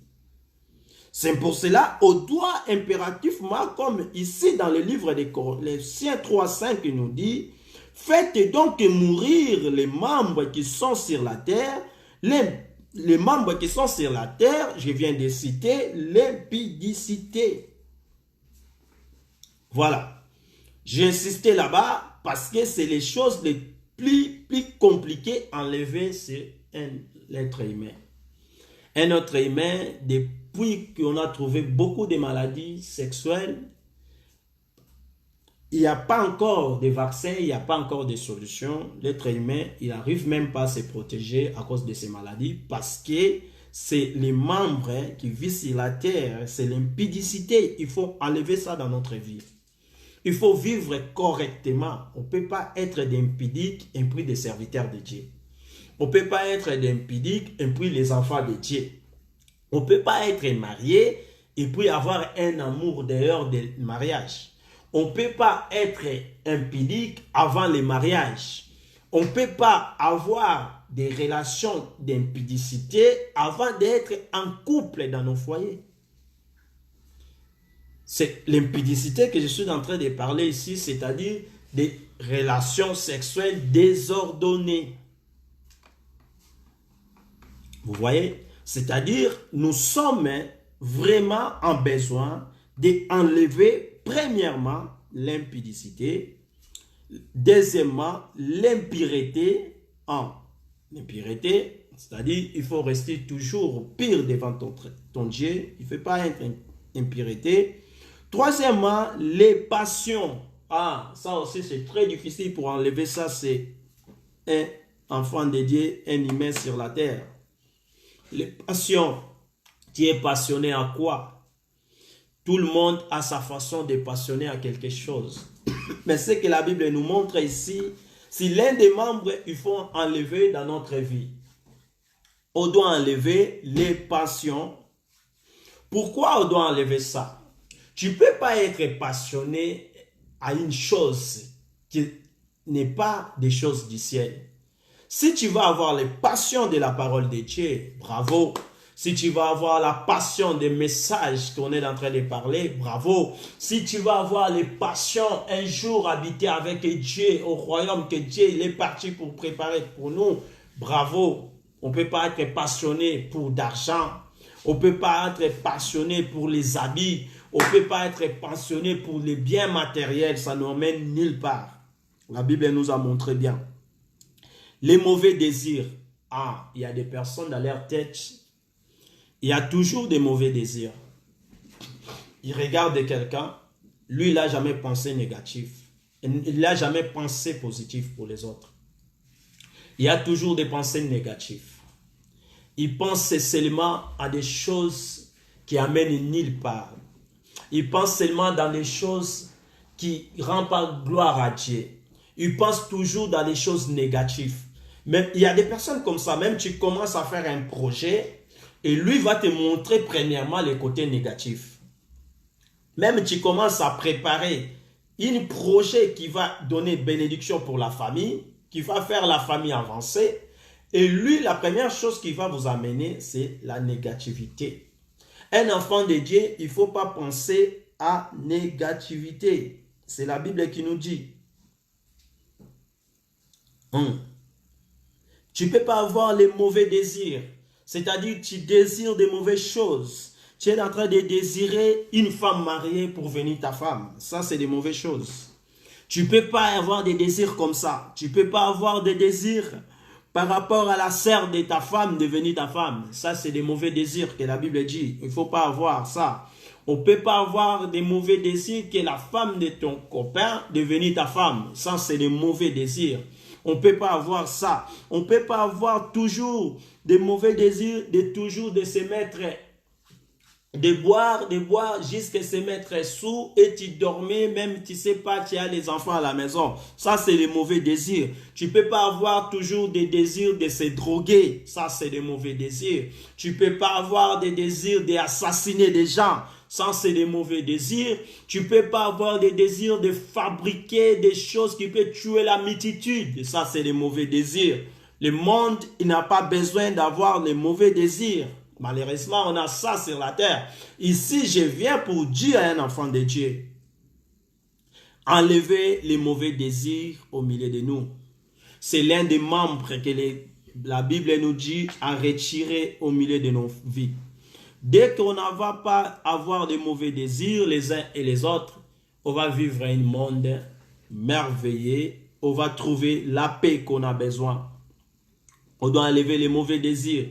C'est pour cela, on doit impérativement, comme ici dans le livre des Colossiens 3:5, il nous dit, faites donc mourir les membres qui sont sur la terre, les membres qui sont sur la terre, je viens de citer, l'impudicité. Voilà. J'ai insisté là-bas parce que c'est les choses les plus compliquées à enlever sur l'être humain. Un être humain, depuis qu'on a trouvé beaucoup de maladies sexuelles, il n'y a pas encore de vaccin, il n'y a pas encore de solution. L'être humain, il n'arrive même pas à se protéger à cause de ces maladies parce que c'est les membres qui vivent sur la terre, c'est l'impudicité. Il faut enlever ça dans notre vie. Il faut vivre correctement. On ne peut pas être d'impudiques et puis des serviteurs de Dieu. On ne peut pas être d'impudiques et puis les enfants de Dieu. On ne peut pas être marié et puis avoir un amour dehors du mariage. On ne peut pas être impudique avant le mariage. On ne peut pas avoir des relations d'impudicité avant d'être en couple dans nos foyers. C'est l'impudicité que je suis en train de parler ici, c'est-à-dire des relations sexuelles désordonnées. Vous voyez? C'est-à-dire, nous sommes vraiment en besoin d'enlever, premièrement, l'impudicité, deuxièmement, l'impureté. L'impureté, c'est-à-dire, il faut rester toujours pire devant ton Dieu. Il ne faut pas être impureté. Troisièmement, les passions. Ça aussi, c'est très difficile pour enlever ça. C'est un enfant de Dieu, un humain sur la terre. Les passions. Tu es passionné à quoi? Tout le monde a sa façon de passionner à quelque chose. Mais ce que la Bible nous montre ici, si l'un des membres, il faut enlever dans notre vie. On doit enlever les passions. Pourquoi on doit enlever ça? Tu ne peux pas être passionné à une chose qui n'est pas des choses du ciel. Si tu vas avoir les passions de la parole de Dieu, bravo. Si tu vas avoir la passion des messages qu'on est en train de parler, bravo. Si tu vas avoir les passions un jour habiter avec Dieu au royaume que Dieu il est parti pour préparer pour nous, bravo. On ne peut pas être passionné pour d'argent. On ne peut pas être passionné pour les habits. On ne peut pas être passionné pour les biens matériels. Ça ne nous mène nulle part. La Bible nous a montré bien. Les mauvais désirs. Il y a des personnes dans leur tête. Il y a toujours des mauvais désirs. Il regarde quelqu'un. Lui, il n'a jamais pensé négatif. Il n'a jamais pensé positif pour les autres. Il y a toujours des pensées négatives. Il pense seulement à des choses qui amènent nulle part. Il pense seulement dans les choses qui ne rendent pas gloire à Dieu. Il pense toujours dans les choses négatives. Mais il y a des personnes comme ça, même tu commences à faire un projet et lui va te montrer premièrement les côtés négatifs. Même tu commences à préparer un projet qui va donner bénédiction pour la famille, qui va faire la famille avancer. Et lui, la première chose qui va vous amener, c'est la négativité. Un enfant de Dieu, il ne faut pas penser à négativité. C'est la Bible qui nous dit. Tu ne peux pas avoir les mauvais désirs. C'est-à-dire tu désires des mauvaises choses. Tu es en train de désirer une femme mariée pour venir ta femme. Ça, c'est des mauvaises choses. Tu ne peux pas avoir des désirs comme ça. Tu ne peux pas avoir des désirs par rapport à la sœur de ta femme devenir ta femme. Ça, c'est des mauvais désirs que la Bible dit. Il ne faut pas avoir ça. On ne peut pas avoir des mauvais désirs que la femme de ton copain devenir ta femme. Ça, c'est des mauvais désirs. On ne peut pas avoir ça. On ne peut pas avoir toujours des mauvais désirs de se mettre, de boire jusqu'à se mettre sous et tu dormais, même tu ne sais pas, tu as les enfants à la maison. Ça, c'est les mauvais désirs. Tu ne peux pas avoir toujours des désirs de se droguer. Ça, c'est des mauvais désirs. Tu ne peux pas avoir des désirs d'assassiner des gens. Ça, c'est des mauvais désirs. Tu ne peux pas avoir des désirs de fabriquer des choses qui peuvent tuer la multitude. Ça, c'est des mauvais désirs. Le monde, il n'a pas besoin d'avoir les mauvais désirs. Malheureusement, on a ça sur la terre. Ici, je viens pour dire à un enfant de Dieu, enlever les mauvais désirs au milieu de nous. C'est l'un des membres que la Bible nous dit à retirer au milieu de nos vies. Dès qu'on ne va pas avoir de mauvais désirs les uns et les autres, on va vivre un monde merveilleux. On va trouver la paix qu'on a besoin. On doit enlever les mauvais désirs.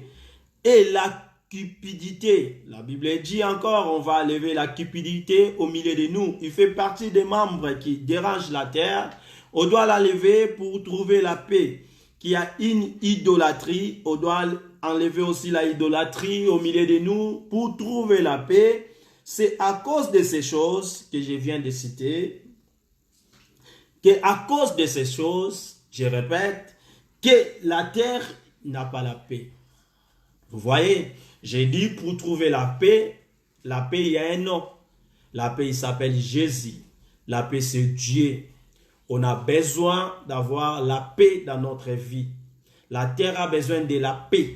Et la cupidité. La Bible dit encore, on va enlever la cupidité au milieu de nous. Il fait partie des membres qui dérangent la terre. On doit l'enlever pour trouver la paix. Qu'il y a une idolâtrie, on doit enlever aussi la idolâtrie au milieu de nous pour trouver la paix. C'est à cause de ces choses que je viens de citer, qu'à cause de ces choses, je répète, que la terre n'a pas la paix. Vous voyez, j'ai dit pour trouver la paix, il y a un nom. La paix, il s'appelle Jésus. La paix, c'est Dieu. On a besoin d'avoir la paix dans notre vie. La terre a besoin de la paix.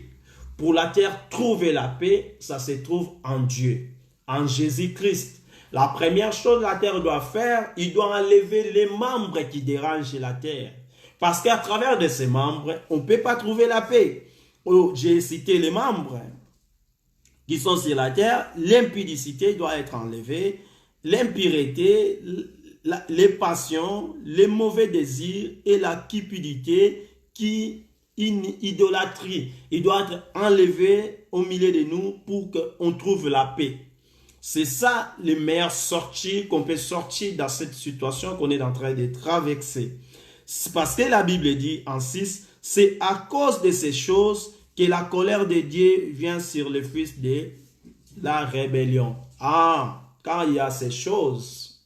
Pour la terre, trouver la paix, ça se trouve en Dieu, en Jésus-Christ. La première chose que la terre doit faire, il doit enlever les membres qui dérangent la terre. Parce qu'à travers de ces membres, on ne peut pas trouver la paix. Oh, j'ai cité les membres qui sont sur la terre. L'impudicité doit être enlevée. L'impureté, les passions, les mauvais désirs et la cupidité une idolâtrie. Il doit être enlevé au milieu de nous pour qu'on trouve la paix. C'est ça les meilleures sorties qu'on peut sortir dans cette situation qu'on est en train de traverser. Parce que la Bible dit en 6, c'est à cause de ces choses que la colère de Dieu vient sur les fils de la rébellion. Ah, quand il y a ces choses,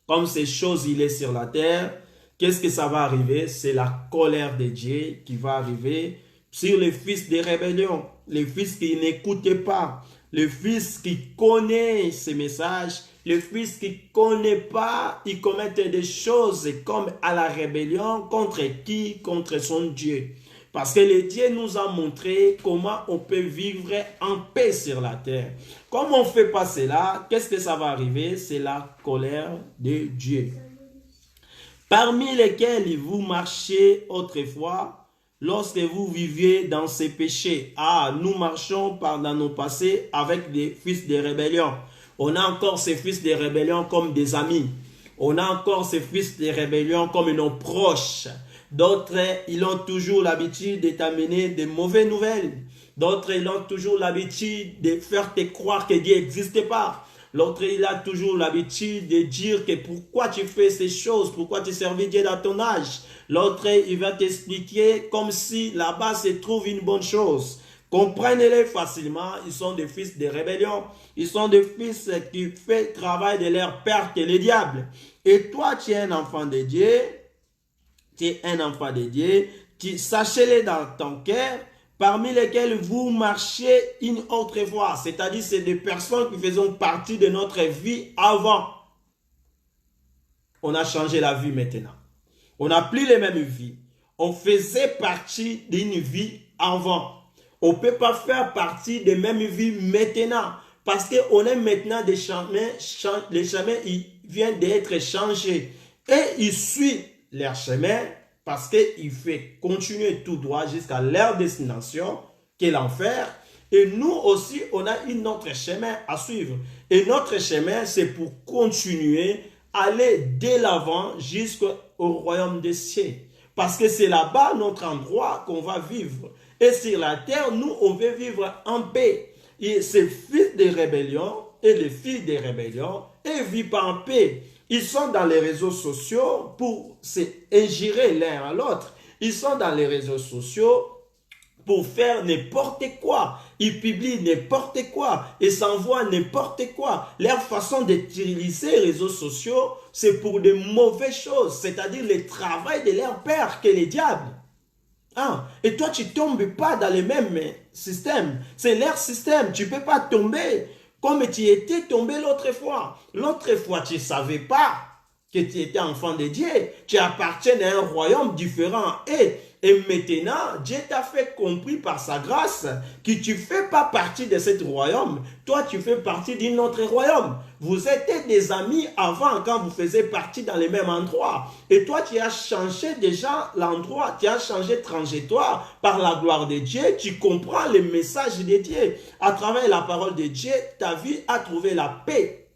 comme ces choses, il est sur la terre, qu'est-ce que ça va arriver? C'est la colère de Dieu qui va arriver sur les fils de rébellion, les fils qui n'écoutaient pas, les fils qui connaissent ces messages, les fils qui ne connaissent pas, ils commettent des choses comme à la rébellion contre qui? Contre son Dieu. Parce que le Dieu nous a montré comment on peut vivre en paix sur la terre. Comme on ne fait pas cela, qu'est-ce que ça va arriver? C'est la colère de Dieu. Parmi lesquels vous marchiez autrefois, lorsque vous viviez dans ces péchés. Ah, nous marchons dans nos passés avec des fils de rébellion. On a encore ces fils de rébellion comme des amis. On a encore ces fils de rébellion comme nos proches. D'autres, ils ont toujours l'habitude de t'amener de mauvaises nouvelles. D'autres, ils ont toujours l'habitude de faire te croire que Dieu n'existe pas. L'autre, il a toujours l'habitude de dire que pourquoi tu fais ces choses, pourquoi tu servis Dieu dans ton âge. L'autre, il va t'expliquer comme si là-bas se trouve une bonne chose. Comprenez-les facilement, ils sont des fils de rébellion. Ils sont des fils qui font le travail de leur père qui est le diable. Et toi, tu es un enfant de Dieu. Tu es un enfant de Dieu. Sachez-le dans ton cœur, parmi lesquels vous marchez une autre voie. C'est-à-dire, c'est des personnes qui faisaient partie de notre vie avant. On a changé la vie maintenant. On n'a plus les mêmes vies. On faisait partie d'une vie avant. On ne peut pas faire partie des mêmes vies maintenant. Parce qu'on est maintenant des chemins. Les chemins, ils viennent d'être changés. Et ils suivent leur chemin parce qu'il fait continuer tout droit jusqu'à leur destination, qui est l'enfer. Et nous aussi, on a une autre chemin à suivre. Et notre chemin, c'est pour continuer, aller de l'avant jusqu'au royaume des cieux. Parce que c'est là-bas notre endroit qu'on va vivre. Et sur la terre, nous, on veut vivre en paix. Et ces fils de rébellion et les filles de rébellion, ils ne vivent pas en paix. Ils sont dans les réseaux sociaux pour s'ingérer l'un à l'autre. Ils sont dans les réseaux sociaux pour faire n'importe quoi. Ils publient n'importe quoi. Ils s'envoient n'importe quoi. Leur façon d'utiliser les réseaux sociaux, c'est pour de mauvaises choses. C'est-à-dire le travail de leur père, qui est le diable. Ah, et toi, tu ne tombes pas dans les mêmes systèmes. C'est leur système. Tu ne peux pas tomber. Comme tu étais tombé l'autre fois. L'autre fois, tu ne savais pas que tu étais enfant de Dieu. Tu appartiens à un royaume différent. Et maintenant, Dieu t'a fait compris par sa grâce que tu ne fais pas partie de ce royaume. Toi, tu fais partie d'un autre royaume. Vous étiez des amis avant quand vous faisiez partie dans les mêmes endroits. Et toi, tu as changé déjà l'endroit. Tu as changé de trajectoire par la gloire de Dieu. Tu comprends le message de Dieu. À travers la parole de Dieu, ta vie a trouvé la paix.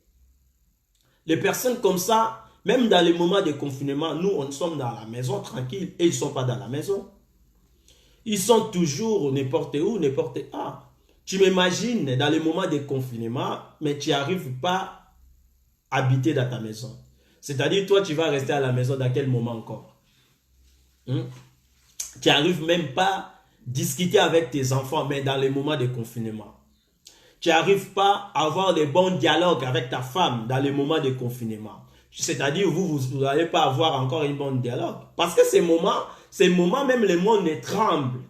Les personnes comme ça, même dans les moments de confinement, nous, on sommes dans la maison tranquille et ils ne sont pas dans la maison. Ils sont toujours n'importe où, n'importe où. Tu m'imagines dans les moments de confinement, mais tu n'arrives pas à habiter dans ta maison. C'est-à-dire, toi, tu vas rester à la maison dans quel moment encore? Tu n'arrives même pas à discuter avec tes enfants, mais dans les moments de confinement. Tu n'arrives pas à avoir des bons dialogues avec ta femme dans les moments de confinement. C'est-à-dire, vous n'allez pas avoir encore un bon dialogue. Parce que ces moments, même le monde tremble.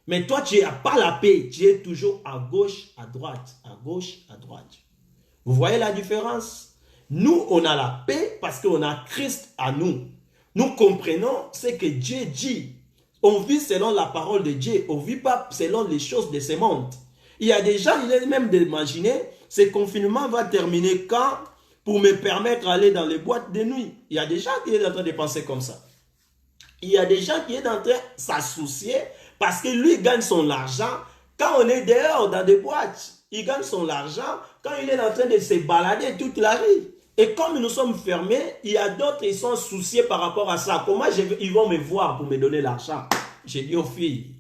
Mais toi, tu n'as pas la paix. Tu es toujours à gauche, à droite, à gauche, à droite. Vous voyez la différence? Nous, on a la paix parce qu'on a Christ à nous. Nous comprenons ce que Dieu dit. On vit selon la parole de Dieu. On ne vit pas selon les choses de ce monde. Il y a des gens, il est même d'imaginer, ce confinement va terminer quand? Pour me permettre d'aller dans les boîtes de nuit. Il y a des gens qui sont en train de penser comme ça. Il y a des gens qui sont en train de s'associer parce que lui gagne son argent. Quand on est dehors dans des boîtes, il gagne son argent quand il est en train de se balader toute la rue. Et comme nous sommes fermés, il y a d'autres qui sont souciés par rapport à ça. Comment ils vont me voir pour me donner l'argent? J'ai dit aux filles.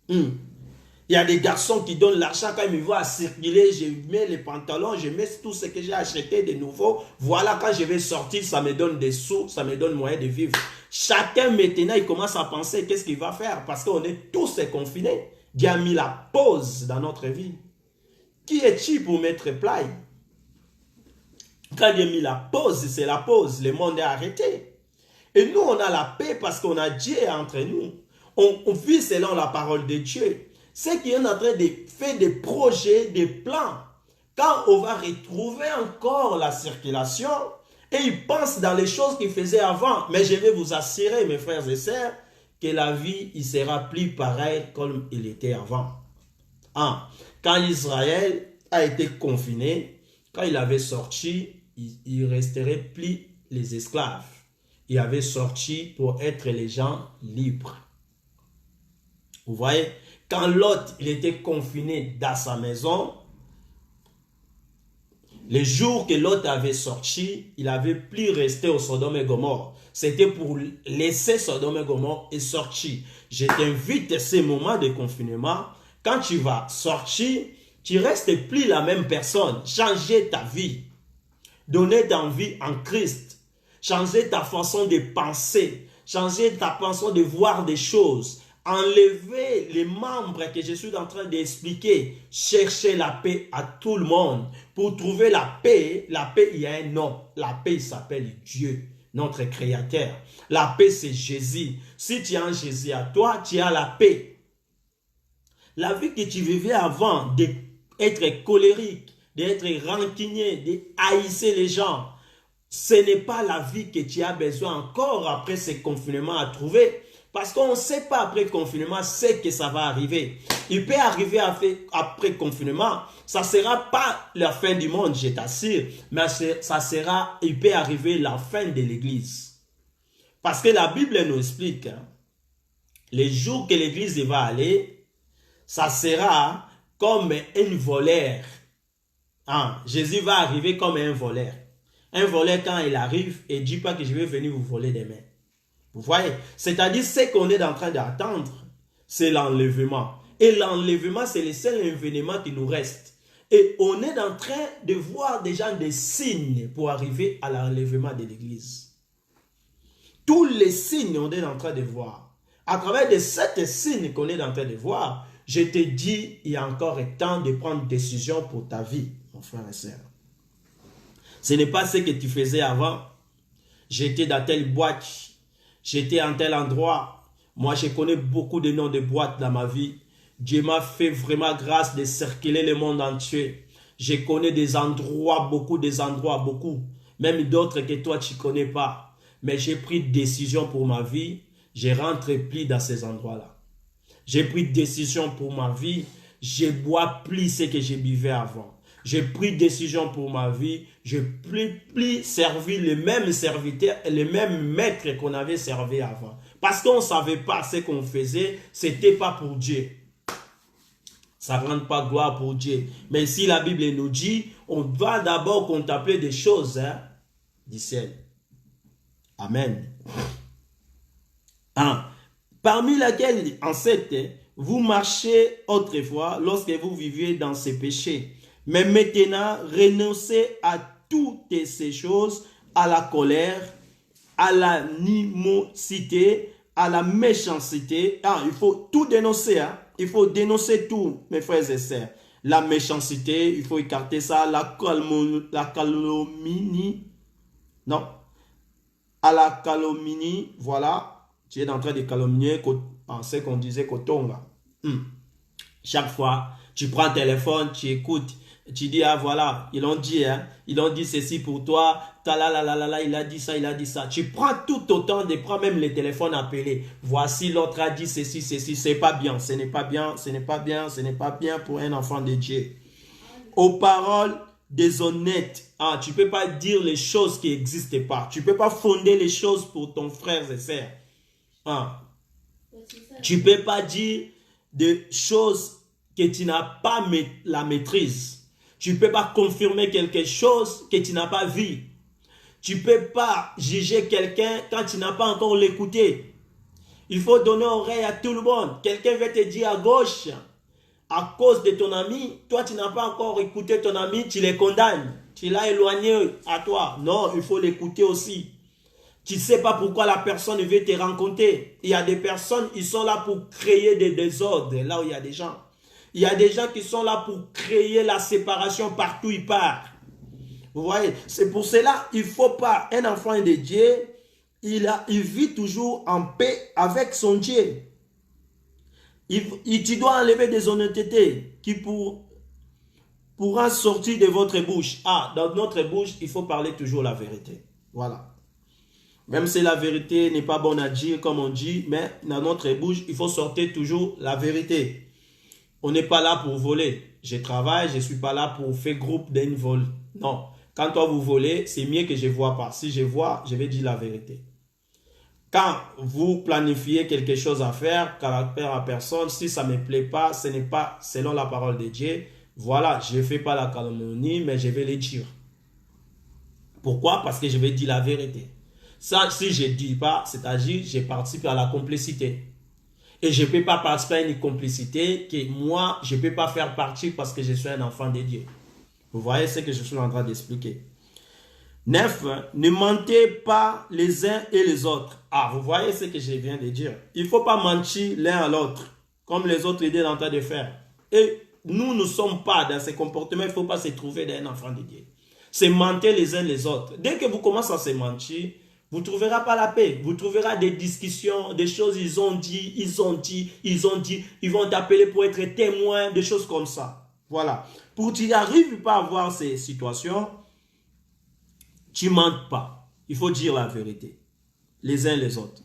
Il y a des garçons qui donnent l'argent quand ils me voient circuler, je mets les pantalons, je mets tout ce que j'ai acheté de nouveau. Voilà, quand je vais sortir, ça me donne des sous, ça me donne moyen de vivre. Chacun maintenant, il commence à penser qu'est-ce qu'il va faire parce qu'on est tous confinés. Dieu a mis la pause dans notre vie. Qui es-tu pour mettre plat? Quand Dieu a mis la pause, c'est la pause. Le monde est arrêté. Et nous, on a la paix parce qu'on a Dieu entre nous. On vit selon la parole de Dieu. Ceux qui sont en train de faire des projets, des plans, quand on va retrouver encore la circulation, et ils pensent dans les choses qu'ils faisaient avant. Mais je vais vous assurer, mes frères et sœurs, que la vie, il sera plus pareil comme il était avant. Quand Israël a été confiné, quand il avait sorti, il ne resterait plus les esclaves. Il avait sorti pour être les gens libres. Vous voyez? Quand Lot, il était confiné dans sa maison, les jours que Lot avait sorti, il n'avait plus resté au Sodome et Gomorrhe. C'était pour laisser Sodome et Gomorrhe et sortir. Je t'invite à ces moments de confinement, quand tu vas sortir, tu ne restes plus la même personne. Changer ta vie. Donner ta vie en Christ. Changer ta façon de penser. Changer ta façon de voir des choses. Enlever les membres que je suis en train d'expliquer. Chercher la paix à tout le monde. Pour trouver la paix, il y a un nom. La paix s'appelle Dieu, notre Créateur. La paix, c'est Jésus. Si tu as un Jésus à toi, tu as la paix. La vie que tu vivais avant, d'être colérique, d'être rancunier, de haïsser les gens, ce n'est pas la vie que tu as besoin encore après ce confinement à trouver. Parce qu'on ne sait pas après le confinement ce que ça va arriver. Il peut arriver après le confinement, ça ne sera pas la fin du monde, je t'assure, mais il peut arriver la fin de l'église. Parce que la Bible nous explique, les jours que l'église va aller, ça sera comme un voleur. Jésus va arriver comme un voleur. Un voleur, quand il arrive, il ne dit pas que je vais venir vous voler demain. Vous voyez? C'est-à-dire, ce qu'on est en train d'attendre, c'est l'enlèvement. Et l'enlèvement, c'est le seul événement qui nous reste. Et on est en train de voir déjà des signes pour arriver à l'enlèvement de l'église. Tous les signes, on est en train de voir. À travers de ces signes qu'on est en train de voir, je te dis, il y a encore temps de prendre une décision pour ta vie, mon frère et soeur. Ce n'est pas ce que tu faisais avant. J'étais dans telle boîte. J'étais en tel endroit. Moi, je connais beaucoup de noms de boîtes dans ma vie. Dieu m'a fait vraiment grâce de circuler le monde entier. Je connais des endroits, beaucoup. Même d'autres que toi, tu ne connais pas. Mais j'ai pris décision pour ma vie. Je rentre plus dans ces endroits-là. J'ai pris décision pour ma vie. Je ne bois plus ce que je buvais avant. J'ai pris décision pour ma vie. Je ne plus servir les mêmes serviteurs, les mêmes maîtres qu'on avait servi avant. Parce qu'on ne savait pas ce qu'on faisait. Ce n'était pas pour Dieu. Ça ne rend pas gloire pour Dieu. Mais si la Bible nous dit, on va d'abord contempler des choses du ciel. Amen. Parmi lesquelles, en cette, vous marchez autrefois lorsque vous viviez dans ces péchés. Mais maintenant, renoncez à toutes ces choses, à la colère, à l'animosité, à la méchanceté. Il faut tout dénoncer. Il faut dénoncer tout, mes frères et sœurs. La méchanceté, il faut écarter ça. La calomnie. Non. À la calomnie, voilà. Tu es en train de calomnier ce qu'on disait Kotonga. Chaque fois, tu prends le téléphone, tu écoutes. Tu dis, voilà, ils ont dit ceci pour toi. Il a dit ça, il a dit ça. Tu prends tout autant de prends même les téléphones appelés. Voici l'autre a dit ceci. C'est pas bien, ce n'est pas bien, ce n'est pas bien, ce n'est pas bien pour un enfant de Dieu. Aux paroles déshonnêtes. Tu ne peux pas dire les choses qui n'existent pas. Tu ne peux pas fonder les choses pour ton frère et soeur. Tu ne peux pas dire des choses que tu n'as pas la maîtrise. Tu ne peux pas confirmer quelque chose que tu n'as pas vu. Tu ne peux pas juger quelqu'un quand tu n'as pas encore l'écouté. Il faut donner oreille à tout le monde. Quelqu'un va te dire à gauche, à cause de ton ami, toi tu n'as pas encore écouté ton ami, tu les condamnes. Tu l'as éloigné à toi. Non, il faut l'écouter aussi. Tu ne sais pas pourquoi la personne veut te rencontrer. Il y a des personnes, ils sont là pour créer des désordres, là où il y a des gens. Il y a des gens qui sont là pour créer la séparation partout où ils partent. Vous voyez, c'est pour cela, il ne faut pas, un enfant de Dieu, il vit toujours en paix avec son Dieu. Tu dois enlever des honnêtetés qui pourra sortir de votre bouche. Dans notre bouche, il faut parler toujours la vérité. Voilà. Même si la vérité n'est pas bonne à dire, comme on dit, mais dans notre bouche, il faut sortir toujours la vérité. On n'est pas là pour voler. Je travaille, je ne suis pas là pour faire groupe d'un vol. Non. Quand toi vous volez, c'est mieux que je ne vois pas. Si je vois, je vais dire la vérité. Quand vous planifiez quelque chose à faire, caractère à personne, si ça ne me plaît pas, ce n'est pas selon la parole de Dieu. Voilà, je ne fais pas la calomnie, mais je vais le dire. Pourquoi? Parce que je vais dire la vérité. Ça, si je ne dis pas, c'est-à-dire je participe à la complicité. Et je ne peux pas participer à une complicité que moi, je ne peux pas faire partie parce que je suis un enfant de Dieu. Vous voyez ce que je suis en train d'expliquer. 9. Ne mentez pas les uns et les autres. Vous voyez ce que je viens de dire. Il ne faut pas mentir l'un à l'autre, comme les autres étaient en train de faire. Et nous ne sommes pas dans ces comportements, il ne faut pas se trouver d'un enfant de Dieu. C'est mentir les uns les autres. Dès que vous commencez à se mentir, vous ne trouverez pas la paix. Vous trouverez des discussions, des choses, ils ont dit, ils vont t'appeler pour être témoin, des choses comme ça. Voilà. Pour que tu n'arrives pas à voir ces situations, tu ne mentes pas. Il faut dire la vérité. Les uns les autres.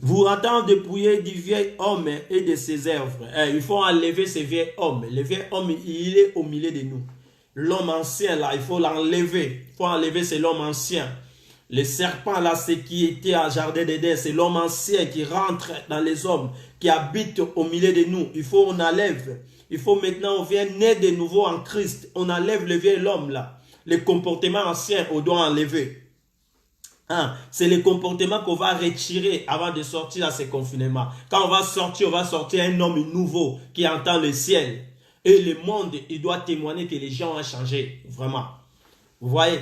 Vous entendez dépouiller du vieil homme et de ses œuvres. Il faut enlever ce vieil homme. Le vieil homme, il est au milieu de nous. L'homme ancien, là, il faut l'enlever. Il faut enlever, c'est l'homme ancien. Le serpent, là, c'est qui était en jardin d'Éden. C'est l'homme ancien qui rentre dans les hommes, qui habite au milieu de nous. Il faut on enlève. Il faut maintenant, on vient naître de nouveau en Christ. On enlève le vieil homme, là. Les comportements anciens, on doit enlever. C'est le comportement qu'on va retirer avant de sortir à ces confinements. Quand on va sortir un homme nouveau qui entend le ciel. Et le monde, il doit témoigner que les gens ont changé. Vraiment. Vous voyez?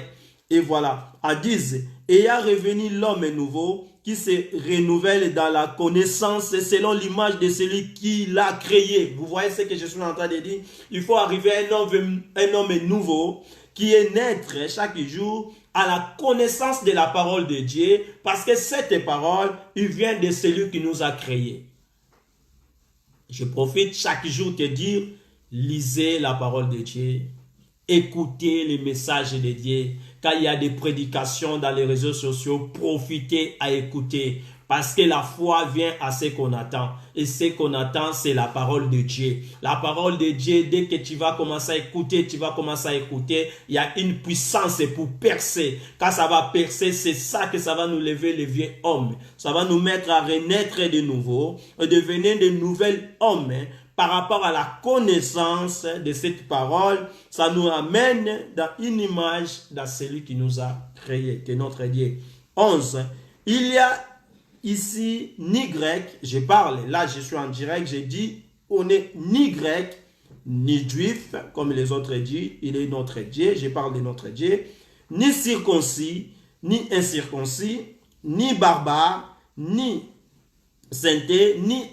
Et voilà. À 10. Et a revenu l'homme nouveau qui se renouvelle dans la connaissance selon l'image de celui qui l'a créé. Vous voyez ce que je suis en train de dire? Il faut arriver à un homme nouveau qui est naître chaque jour à la connaissance de la parole de Dieu, parce que cette parole, il vient de celui qui nous a créés. Je profite chaque jour de dire, lisez la parole de Dieu, écoutez les messages de Dieu. Quand il y a des prédications dans les réseaux sociaux, profitez à écouter. Parce que la foi vient à ce qu'on attend. Et ce qu'on attend, c'est la parole de Dieu. La parole de Dieu, dès que tu vas commencer à écouter, il y a une puissance pour percer. Quand ça va percer, c'est ça que ça va nous lever les vieux hommes. Ça va nous mettre à renaître de nouveau, et devenir de nouvelles hommes. Par rapport à la connaissance de cette parole, ça nous amène dans une image de celui qui nous a créé, que notre Dieu. 11. Il y a ici ni grec, je parle, là je suis en direct, j'ai dit, on n'est ni grec, ni juif, comme les autres disent, il est notre Dieu, je parle de notre Dieu, ni circoncis, ni incirconcis, ni barbare, ni sainté, ni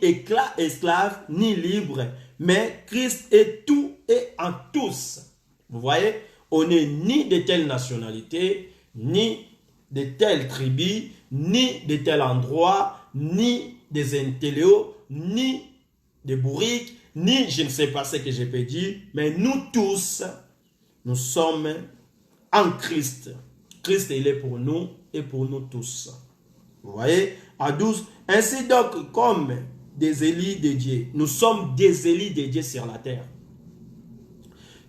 esclave, ni libre, mais Christ est tout et en tous. Vous voyez, on n'est ni de telle nationalité, ni de telle tribu, ni de tel endroit, ni des intelléos, ni des bourriques, ni je ne sais pas ce que je peux dire, mais nous tous, nous sommes en Christ. Christ, il est pour nous et pour nous tous. Vous voyez, à 12, ainsi donc comme des élus de Dieu, nous sommes des élus de Dieu sur la terre.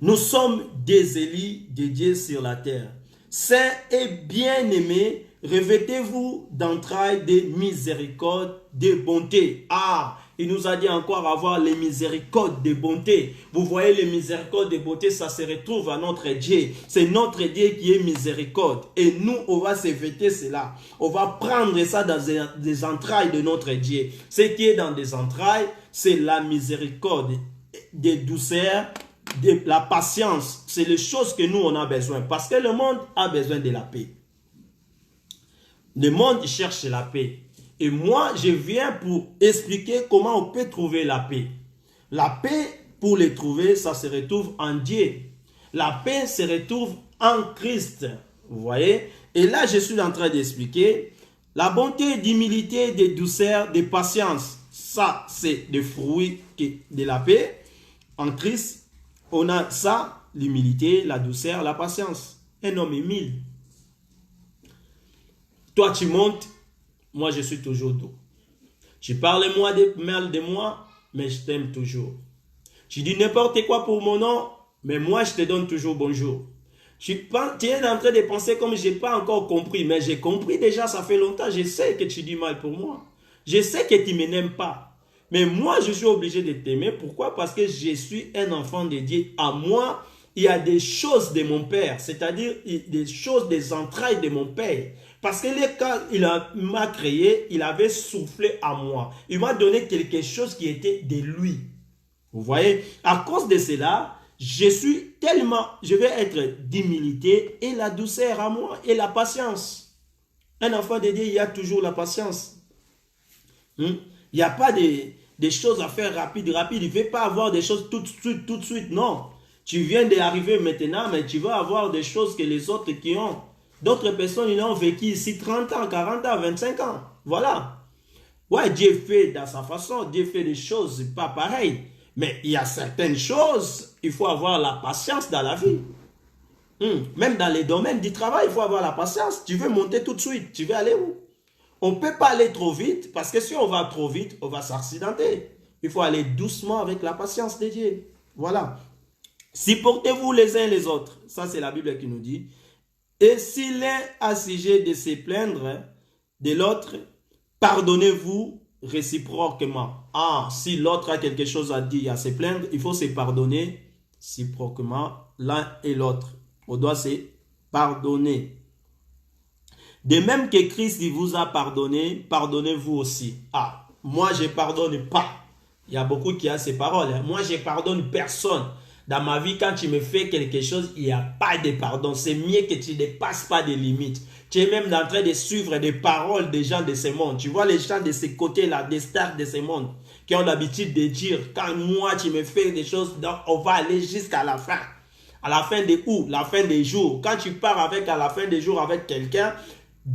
Nous sommes des élus de Dieu sur la terre. Saints et bien-aimés, revêtez-vous d'entrailles de miséricorde, de bonté. Ah, il nous a dit encore avoir les miséricordes de bonté. Vous voyez, les miséricordes de bonté, ça se retrouve à notre Dieu. C'est notre Dieu qui est miséricorde. Et nous, on va se vêter cela. On va prendre ça dans des entrailles de notre Dieu. Ce qui est dans des entrailles, c'est la miséricorde, des douceurs, de la patience. C'est les choses que nous, on a besoin. Parce que le monde a besoin de la paix. Le monde cherche la paix. Et moi, je viens pour expliquer comment on peut trouver la paix. La paix, pour les trouver, ça se retrouve en Dieu. La paix se retrouve en Christ. Vous voyez? Et là, je suis en train d'expliquer la bonté, d'humilité, de douceur, de patience. Ça, c'est des fruits de la paix. En Christ, on a ça, l'humilité, la douceur, la patience. Un homme humile. Toi, tu montes, moi, je suis toujours doux. Tu parles mal de moi, mais je t'aime toujours. Tu dis n'importe quoi pour mon nom, mais moi, je te donne toujours bonjour. Tu es en train de penser comme je n'ai pas encore compris, mais j'ai compris déjà, ça fait longtemps. Je sais que tu dis mal pour moi. Je sais que tu ne m'aimes pas. Mais moi, je suis obligé de t'aimer. Pourquoi? Parce que je suis un enfant de Dieu. À moi, il y a des choses de mon Père, c'est-à-dire des choses des entrailles de mon Père. Parce que quand il m'a créé, il avait soufflé à moi. Il m'a donné quelque chose qui était de lui. Vous voyez? À cause de cela, je vais être d'humilité et la douceur à moi et la patience. Un enfant de Dieu, il y a toujours la patience. Il n'y a pas des choses à faire rapide. Il ne veut pas avoir des choses tout de suite. Non. Tu viens d'arriver maintenant, mais tu vas avoir des choses que les autres qui ont. D'autres personnes, ils ont vécu ici 30 ans, 40 ans, 25 ans. Voilà. Ouais, Dieu fait dans sa façon. Dieu fait des choses pas pareilles. Mais il y a certaines choses, il faut avoir la patience dans la vie. Même dans les domaines du travail, il faut avoir la patience. Tu veux monter tout de suite. Tu veux aller où? On ne peut pas aller trop vite, parce que si on va trop vite, on va s'accidenter. Il faut aller doucement avec la patience de Dieu. Voilà. Supportez-vous les uns les autres. Ça, c'est la Bible qui nous dit. Et si l'un a sujet de se plaindre de l'autre, pardonnez-vous réciproquement. Ah, si l'autre a quelque chose à dire, à se plaindre, il faut se pardonner réciproquement l'un et l'autre. On doit se pardonner. De même que Christ vous a pardonné, pardonnez-vous aussi. Ah, moi je ne pardonne pas. Il y a beaucoup qui ont ces paroles. Moi je ne pardonne personne. Dans ma vie, quand tu me fais quelque chose, il n'y a pas de pardon. C'est mieux que tu ne dépasses pas des limites. Tu es même en train de suivre des paroles des gens de ce monde. Tu vois les gens de ce côté-là, des stars de ce monde, qui ont l'habitude de dire, quand moi tu me fais des choses, donc on va aller jusqu'à la fin. À la fin de où? La fin des jours. Quand tu pars à la fin des jours avec quelqu'un,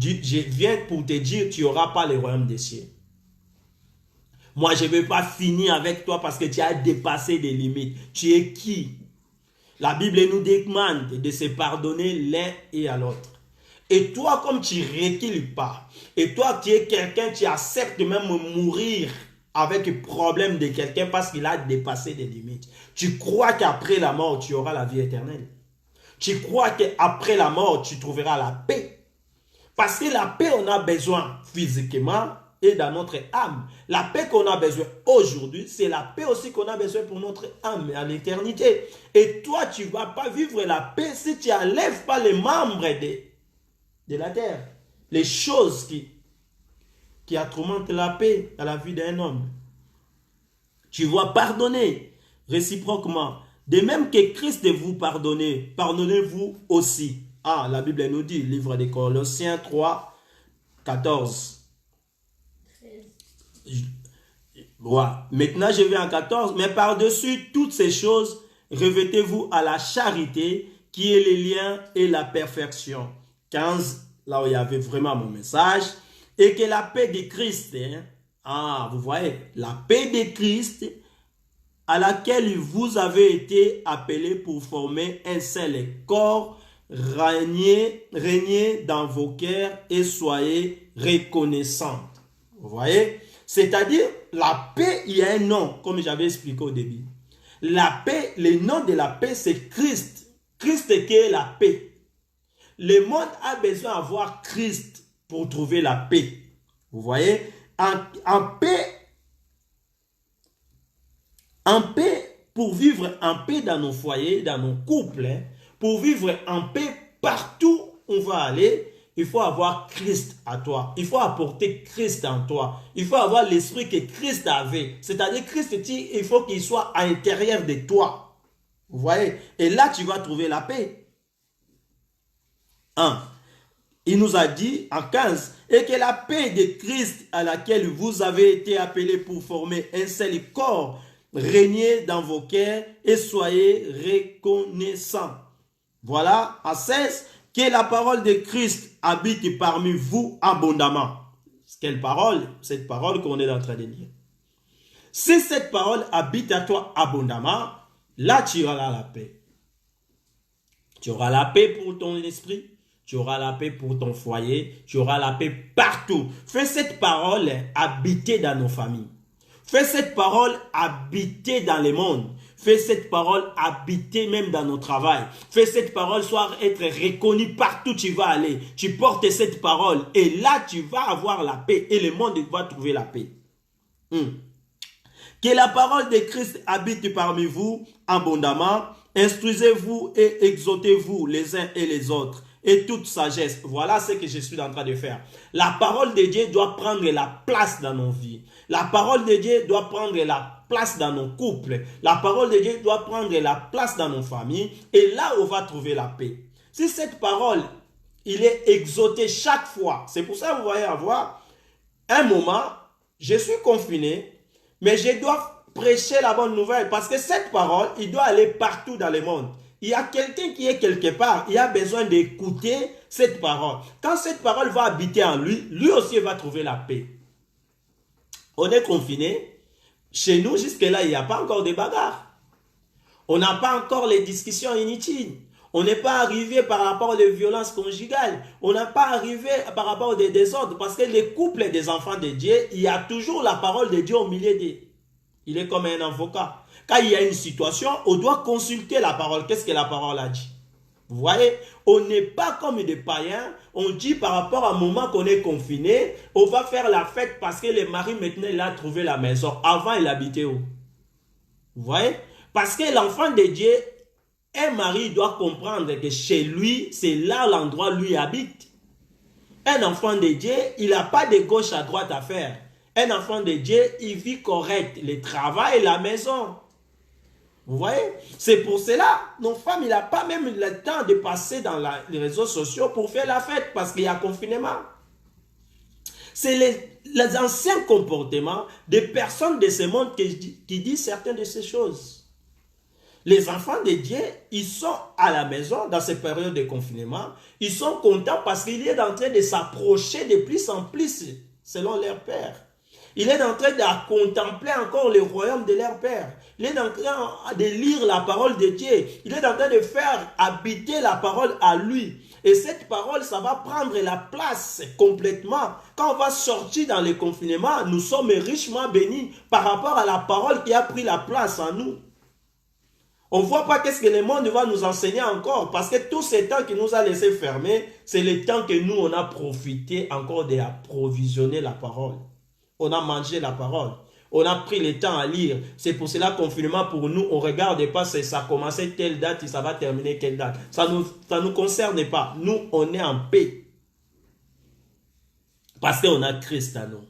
je viens pour te dire, tu n'auras pas le royaume des cieux. Moi, je ne veux pas finir avec toi parce que tu as dépassé des limites. Tu es qui? La Bible nous demande de se pardonner l'un et à l'autre. Et toi, comme tu ne recules pas, et toi, tu es quelqu'un qui accepte même mourir avec le problème de quelqu'un parce qu'il a dépassé des limites. Tu crois qu'après la mort, tu auras la vie éternelle. Tu crois qu'après la mort, tu trouveras la paix. Parce que la paix, on a besoin physiquement et dans notre âme. La paix qu'on a besoin aujourd'hui, c'est la paix aussi qu'on a besoin pour notre âme à l'éternité. Et toi, tu ne vas pas vivre la paix si tu n'enlèves pas les membres de la terre. Les choses qui tourmentent la paix à la vie d'un homme. Tu vas pardonner réciproquement. De même que Christ vous pardonne, pardonnez-vous aussi. Ah, la Bible nous dit, livre des Colossiens 3, 14. Voilà. Maintenant, je vais en 14. Mais par-dessus toutes ces choses, revêtez-vous à la charité, qui est les liens et la perfection. 15, là où il y avait vraiment mon message. Et que la paix de Christ, vous voyez, la paix de Christ, à laquelle vous avez été appelés pour former un seul corps, régnez dans vos cœurs et soyez reconnaissants. Vous voyez? C'est-à-dire, la paix, il y a un nom, comme j'avais expliqué au début. La paix, le nom de la paix, c'est Christ. Christ qui est la paix. Le monde a besoin d'avoir Christ pour trouver la paix. Vous voyez? En paix, pour vivre en paix dans nos foyers, dans nos couples, pour vivre en paix partout où on va aller, il faut avoir Christ à toi. Il faut apporter Christ en toi. Il faut avoir l'esprit que Christ avait. C'est-à-dire Christ, il faut qu'il soit à l'intérieur de toi. Vous voyez? Et là, tu vas trouver la paix. Il nous a dit en 15, et que la paix de Christ à laquelle vous avez été appelés pour former un seul corps, régnez dans vos cœurs et soyez reconnaissants. Voilà, en 16, que la parole de Christ habite parmi vous abondamment. Quelle parole? Cette parole qu'on est en train de lire. Si cette parole habite à toi abondamment, là tu auras la paix. Tu auras la paix pour ton esprit, tu auras la paix pour ton foyer, tu auras la paix partout. Fais cette parole habiter dans nos familles. Fais cette parole habiter dans le monde. Fais cette parole habiter même dans nos travails. Fais cette parole soit être reconnue partout où tu vas aller. Tu portes cette parole et là tu vas avoir la paix et le monde va trouver la paix. Que la parole de Christ habite parmi vous abondamment. Instruisez-vous et exhortez-vous les uns et les autres. Et toute sagesse. Voilà ce que je suis en train de faire. La parole de Dieu doit prendre la place dans nos vies. La parole de Dieu doit prendre la place dans nos couples. La parole de Dieu doit prendre la place dans nos familles. Et là, on va trouver la paix. Si cette parole, il est exhorté chaque fois. C'est pour ça que vous voyez avoir un moment, je suis confiné, mais je dois prêcher la bonne nouvelle. Parce que cette parole, il doit aller partout dans le monde. Il y a quelqu'un qui est quelque part, il a besoin d'écouter cette parole. Quand cette parole va habiter en lui, lui aussi va trouver la paix. On est confiné. Chez nous, jusque-là, il n'y a pas encore de bagarres. On n'a pas encore les discussions inutiles. On n'est pas arrivé par rapport aux violences conjugales. On n'a pas arrivé par rapport aux désordres. Parce que les couples des enfants de Dieu, il y a toujours la parole de Dieu au milieu d'eux. Il est comme un avocat. Quand il y a une situation, on doit consulter la parole. Qu'est-ce que la parole a dit? Vous voyez, on n'est pas comme des païens. On dit par rapport à un moment qu'on est confiné, on va faire la fête parce que le mari maintenant il a trouvé la maison. Avant, il habitait où? Vous voyez? Parce que l'enfant de Dieu, un mari doit comprendre que chez lui, c'est là l'endroit où lui habite. Un enfant de Dieu, il n'a pas de gauche à droite à faire. Un enfant de Dieu, il vit correct, le travail et la maison. Vous voyez? C'est pour cela, nos femmes, il n'a pas même le temps de passer dans les réseaux sociaux pour faire la fête parce qu'il y a confinement. C'est les anciens comportements des personnes de ce monde qui disent certaines de ces choses. Les enfants de Dieu, ils sont à la maison dans ces périodes de confinement. Ils sont contents parce qu'il est en train de s'approcher de plus en plus selon leur père. Il est en train de contempler encore le royaume de leur Père. Il est en train de lire la parole de Dieu. Il est en train de faire habiter la parole à lui. Et cette parole, ça va prendre la place complètement. Quand on va sortir dans le confinement, nous sommes richement bénis par rapport à la parole qui a pris la place en nous. On ne voit pas qu'est-ce que le monde va nous enseigner encore. Parce que tout ce temps qui nous a laissé fermer, c'est le temps que nous, on a profité encore d'approvisionner la parole. On a mangé la parole. On a pris le temps à lire. C'est pour cela que le confinement pour nous, on ne regarde pas si ça a commencé telle date et ça va terminer quelle date. Ça nous concerne pas. Nous, on est en paix. Parce qu'on a Christ à nous.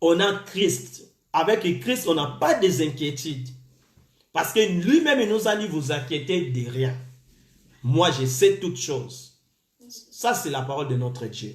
On a Christ. Avec Christ, on n'a pas des inquiétudes. Parce que lui-même, il nous a dit, vous inquiétez de rien. Moi, je sais toutes choses. Ça, c'est la parole de notre Dieu.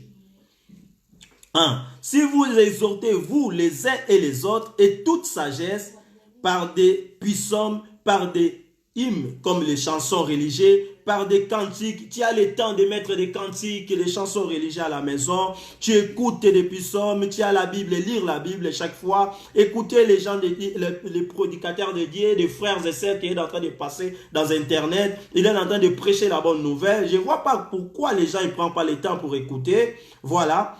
1. Si vous exhortez, vous, les uns et les autres, et toute sagesse, par des psaumes, par des hymnes, comme les chansons religieuses, par des cantiques. Tu as le temps de mettre des cantiques et des chansons religieuses à la maison. Tu écoutes des psaumes, tu as la Bible, lire la Bible chaque fois. Écouter les gens, les prédicateurs de Dieu, des frères et sœurs qui sont en train de passer dans Internet. Ils sont en train de prêcher la bonne nouvelle. Je ne vois pas pourquoi les gens ne prennent pas le temps pour écouter. Voilà.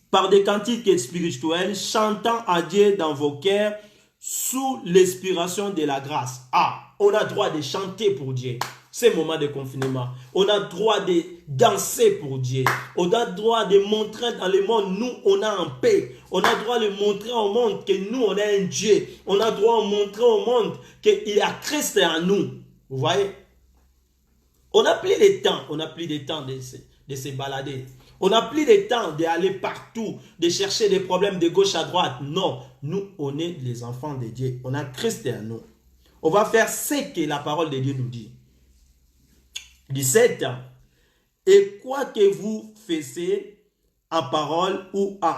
Par des cantiques spirituels, chantant à Dieu dans vos cœurs, sous l'inspiration de la grâce. On a droit de chanter pour Dieu. C'est le moment de confinement. On a droit de danser pour Dieu. On a droit de montrer dans le monde, nous, on a en paix. On a droit de montrer au monde que nous, on a un Dieu. On a droit de montrer au monde qu'il y a Christ en nous. Vous voyez? On n'a plus le temps. On n'a plus le temps de se balader. On n'a plus le temps d'aller partout, de chercher des problèmes de gauche à droite. Non, nous, on est les enfants de Dieu. On a Christ en nous. On va faire ce que la parole de Dieu nous dit. 17. Et quoi que vous fassiez en parole ou en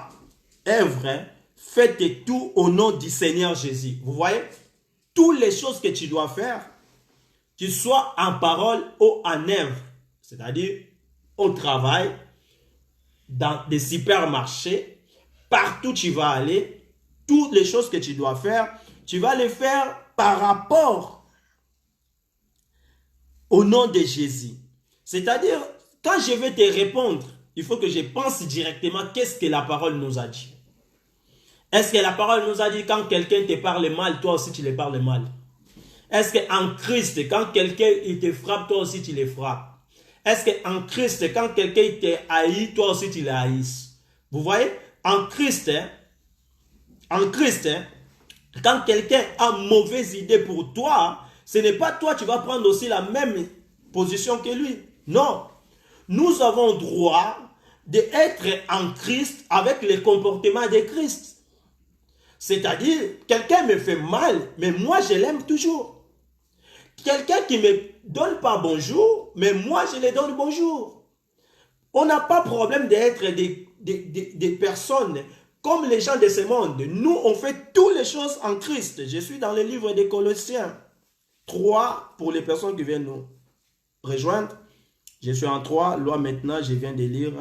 œuvre, faites tout au nom du Seigneur Jésus. Vous voyez? Toutes les choses que tu dois faire, que ce soit en parole ou en œuvre, c'est-à-dire au travail, dans des supermarchés, partout tu vas aller, toutes les choses que tu dois faire, tu vas les faire par rapport au nom de Jésus. C'est-à-dire, quand je vais te répondre, il faut que je pense directement qu'est-ce que la parole nous a dit. Est-ce que la parole nous a dit quand quelqu'un te parle mal, toi aussi tu le parles mal? Est-ce qu'en Christ, quand quelqu'un il te frappe, toi aussi tu le frappes? Est-ce qu'en Christ, quand quelqu'un te haït, toi aussi tu le haïs? Vous voyez? En Christ, quand quelqu'un a une mauvaise idée pour toi, ce n'est pas toi qui vas prendre aussi la même position que lui. Non. Nous avons droit d'être en Christ avec le comportement de Christ. C'est-à-dire, quelqu'un me fait mal, mais moi je l'aime toujours. Quelqu'un qui ne me donne pas bonjour, mais moi je lui donne bonjour. On n'a pas problème d'être des personnes comme les gens de ce monde. Nous, on fait toutes les choses en Christ. Je suis dans le livre des Colossiens 3 pour les personnes qui viennent nous rejoindre. Je suis en 3. Là maintenant, je viens de lire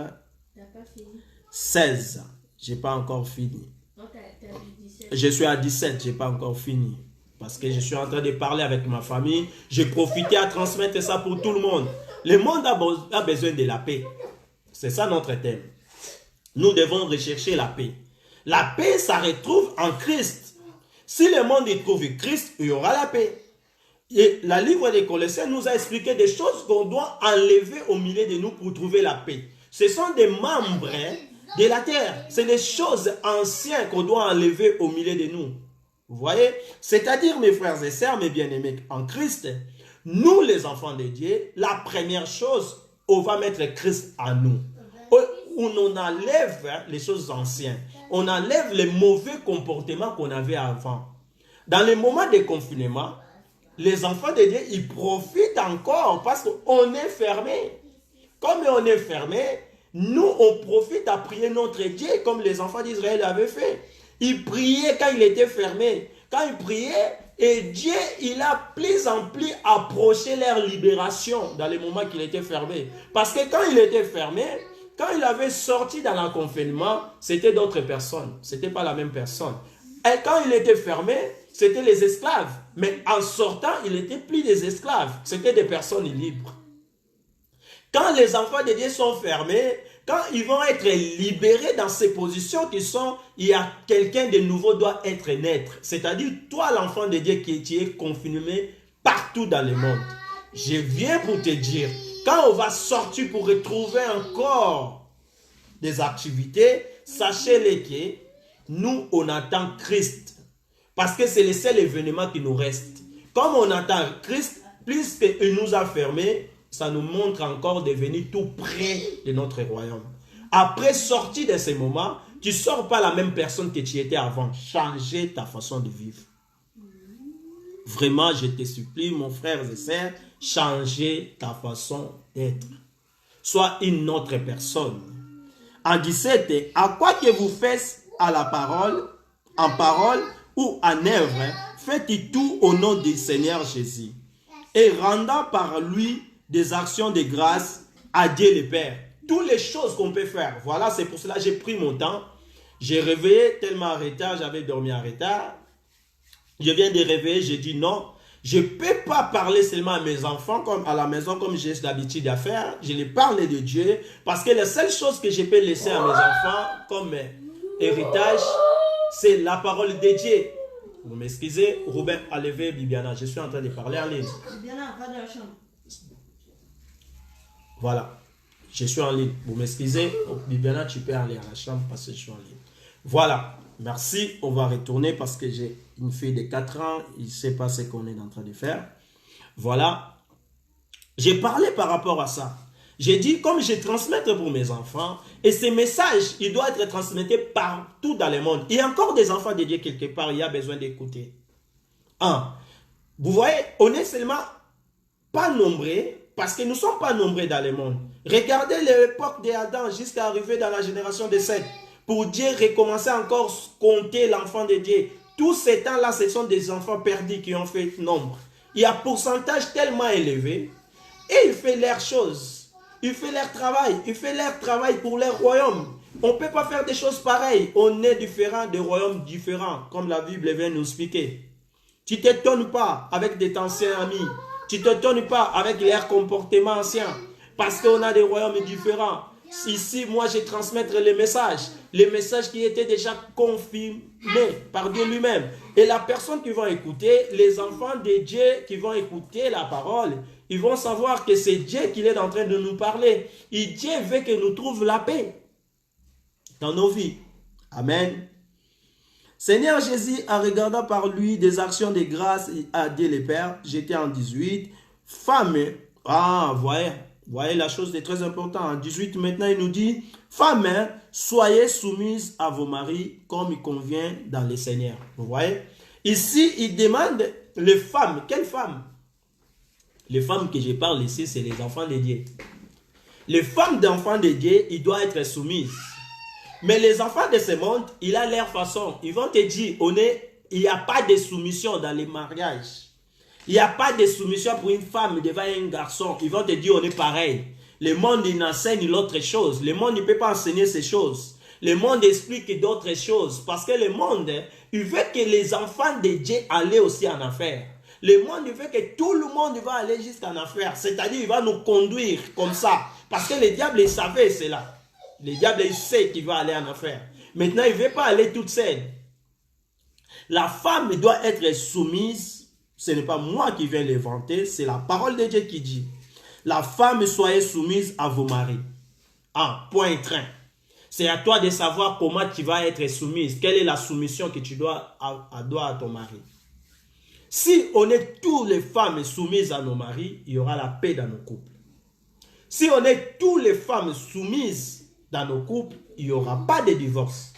16. Je n'ai pas encore fini. Non, t'as dit 17. Je suis à 17. Je n'ai pas encore fini. Parce que je suis en train de parler avec ma famille. J'ai profité à transmettre ça pour tout le monde. Le monde a besoin de la paix. C'est ça notre thème. Nous devons rechercher la paix. La paix, ça retrouve en Christ. Si le monde y trouve Christ, il y aura la paix. Et la livre des Colossiens nous a expliqué des choses qu'on doit enlever au milieu de nous pour trouver la paix. Ce sont des membres de la terre. C'est des choses anciennes qu'on doit enlever au milieu de nous. Vous voyez? C'est-à-dire, mes frères et sœurs, mes bien-aimés en Christ, nous les enfants de Dieu, la première chose, on va mettre Christ en nous. Où on enlève les choses anciennes. On enlève les mauvais comportements qu'on avait avant. Dans les moments de confinement, les enfants de Dieu, ils profitent encore parce qu'on est fermé. Comme on est fermé, nous, on profite à prier notre Dieu comme les enfants d'Israël avaient fait. Ils priaient quand il était fermé. Quand ils priaient, et Dieu, il a plus en plus approché leur libération dans les moments qu'il était fermé. Parce que quand il était fermé, quand il avait sorti dans le confinement, c'était d'autres personnes. Ce n'était pas la même personne. Et quand il était fermé, c'était les esclaves. Mais en sortant, il n'était plus des esclaves. C'était des personnes libres. Quand les enfants de Dieu sont fermés, quand ils vont être libérés dans ces positions qui sont, il y a quelqu'un de nouveau doit être naître. C'est-à-dire, toi, l'enfant de Dieu qui est confiné partout dans le monde. Je viens pour te dire, quand on va sortir pour retrouver encore des activités, sachez-le que nous, on attend Christ. Parce que c'est le seul événement qui nous reste. Comme on attend Christ, plus qu'il nous a fermés, ça nous montre encore de venir tout près de notre royaume. Après sortir de ces moments, tu ne sors pas la même personne que tu étais avant. Changer ta façon de vivre. Vraiment, je te supplie, mon frère et sœur, changer ta façon d'être. Sois une autre personne. En 17, à quoi que vous faites à la parole, en parole ou en œuvre, faites tout au nom du Seigneur Jésus. Et rendant par lui des actions de grâce à Dieu le Père. Toutes les choses qu'on peut faire. Voilà, c'est pour cela que j'ai pris mon temps. J'ai réveillé tellement en retard, j'avais dormi en retard. Je viens de réveiller, j'ai dit non. Je ne peux pas parler seulement à mes enfants comme à la maison comme j'ai l'habitude de faire. Je les parle de Dieu parce que la seule chose que je peux laisser à mes enfants comme héritage, c'est la parole de Dieu. Vous m'excusez, Robin a levé Bibiana. Je suis en train de parler en ligne. Bibiana, va dans la chambre. Voilà, je suis en ligne. Vous m'excusez, Bibiana, tu peux aller à la chambre parce que je suis en ligne. Voilà, merci. On va retourner parce que j'ai une fille de 4 ans. Il ne sait pas ce qu'on est en train de faire. Voilà. J'ai parlé par rapport à ça. J'ai dit, comme je transmets pour mes enfants, et ces messages, ils doivent être transmis partout dans le monde. Il y a encore des enfants de Dieu quelque part, il y a besoin d'écouter. Vous voyez, on est seulement pas nombreux, parce que nous ne sommes pas nombreux dans le monde. Regardez l'époque d'Adam jusqu'à arriver dans la génération de Seth. Pour Dieu recommencer encore à compter l'enfant de Dieu. Tous ces temps-là, ce sont des enfants perdus qui ont fait nombre. Il y a un pourcentage tellement élevé. Et il fait leurs choses. Il fait leur travail. Il fait leur travail pour leur royaume. On ne peut pas faire des choses pareilles. On est différents, des royaumes différents. Comme la Bible vient nous expliquer. Tu ne t'étonnes pas avec des anciens amis. Tu ne t'étonnes pas avec leur comportement ancien. Parce qu'on a des royaumes différents. Ici, moi, je transmets les messages qui étaient déjà confirmés par Dieu lui-même. Et la personne qui va écouter, les enfants de Dieu qui vont écouter la parole, ils vont savoir que c'est Dieu qui est en train de nous parler. Et Dieu veut que nous trouvions la paix dans nos vies. Amen. Seigneur Jésus, en regardant par lui des actions de grâce à Dieu le Père, j'étais en 18, femme, voyez la chose de très importante. En 18, maintenant, il nous dit, femmes, soyez soumises à vos maris comme il convient dans le Seigneur. Vous voyez? Ici, il demande les femmes. Quelles femmes? Les femmes que je parle ici, c'est les enfants de Dieu. Les femmes d'enfants de Dieu, ils doivent être soumises. Mais les enfants de ce monde, ils ont leur façon. Ils vont te dire, il n'y a pas de soumission dans les mariages. Il n'y a pas de soumission pour une femme devant un garçon. Ils vont te dire, on est pareil. Le monde, il enseigne l'autre chose. Le monde, il ne peut pas enseigner ces choses. Le monde explique d'autres choses. Parce que le monde, il veut que les enfants de Dieu aillent aussi en affaires. Le monde, il veut que tout le monde va aller jusqu'en affaires. C'est-à-dire, il va nous conduire comme ça. Parce que le diable, il savait cela. Le diable, il sait qu'il va aller en affaires. Maintenant, il ne veut pas aller toute seule. La femme doit être soumise. Ce n'est pas moi qui viens l'inventer, c'est la parole de Dieu qui dit. La femme, soyez soumise à vos maris. Point train. C'est à toi de savoir comment tu vas être soumise. Quelle est la soumission que tu dois à ton mari. Si on est toutes les femmes soumises à nos maris, il y aura la paix dans nos couples. Si on est toutes les femmes soumises dans nos couples, il n'y aura pas de divorce.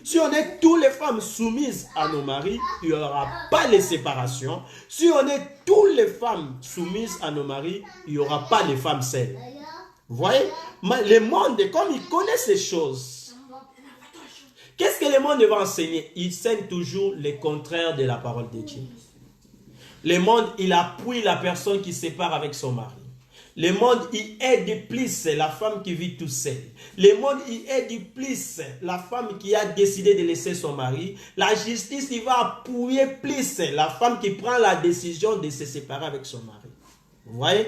Si on est toutes les femmes soumises à nos maris, il n'y aura pas de séparation. Si on est toutes les femmes soumises à nos maris, il n'y aura pas de femmes seules. Vous voyez? Le monde, comme il connaît ces choses, qu'est-ce que le monde va enseigner? Il enseigne toujours le contraire de la parole de Dieu. Le monde, il appuie la personne qui se sépare avec son mari. Le monde y aide plus la femme qui vit toute seule. Le monde y aide plus la femme qui a décidé de laisser son mari. La justice il va appuyer plus la femme qui prend la décision de se séparer avec son mari. Vous voyez?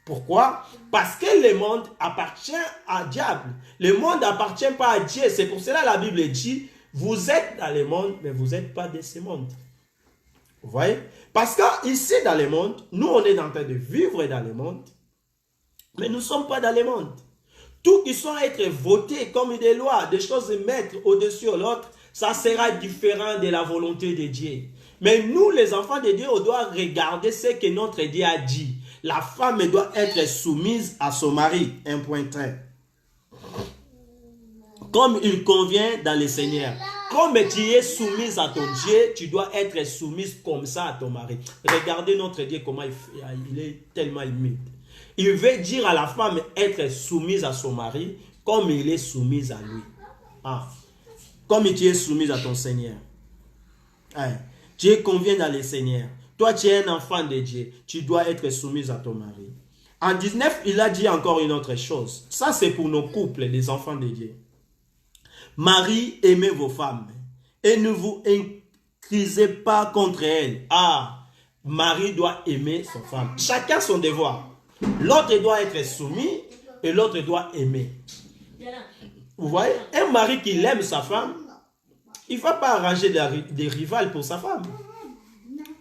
Pourquoi? Parce que le monde appartient à diable. Le monde n'appartient pas à Dieu. C'est pour cela que la Bible dit, vous êtes dans le monde, mais vous n'êtes pas de ce monde. Vous voyez? Parce que ici dans le monde, nous on est en train de vivre dans le monde, mais nous ne sommes pas dans le monde. Tout qui sont être votés comme des lois, des choses à mettre au-dessus de l'autre, ça sera différent de la volonté de Dieu. Mais nous, les enfants de Dieu, on doit regarder ce que notre Dieu a dit. La femme doit être soumise à son mari. 1.3. Comme il convient dans le Seigneur. Comme tu es soumise à ton Dieu, tu dois être soumise comme ça à ton mari. Regardez notre Dieu, comment il est tellement humide. Il veut dire à la femme être soumise à son mari comme il est soumise à lui. Ah. Comme tu es soumise à ton Seigneur. Ah. Tu es convient dans le Seigneur. Toi, tu es un enfant de Dieu. Tu dois être soumise à ton mari. En 19, il a dit encore une autre chose. Ça, c'est pour nos couples, les enfants de Dieu. Marie, aimez vos femmes et ne vous incrisez pas contre elles. Ah, Marie doit aimer son femme. Chacun son devoir. L'autre doit être soumis et l'autre doit aimer. Vous voyez, un mari qui aime sa femme, il ne va pas arranger des rivales pour sa femme.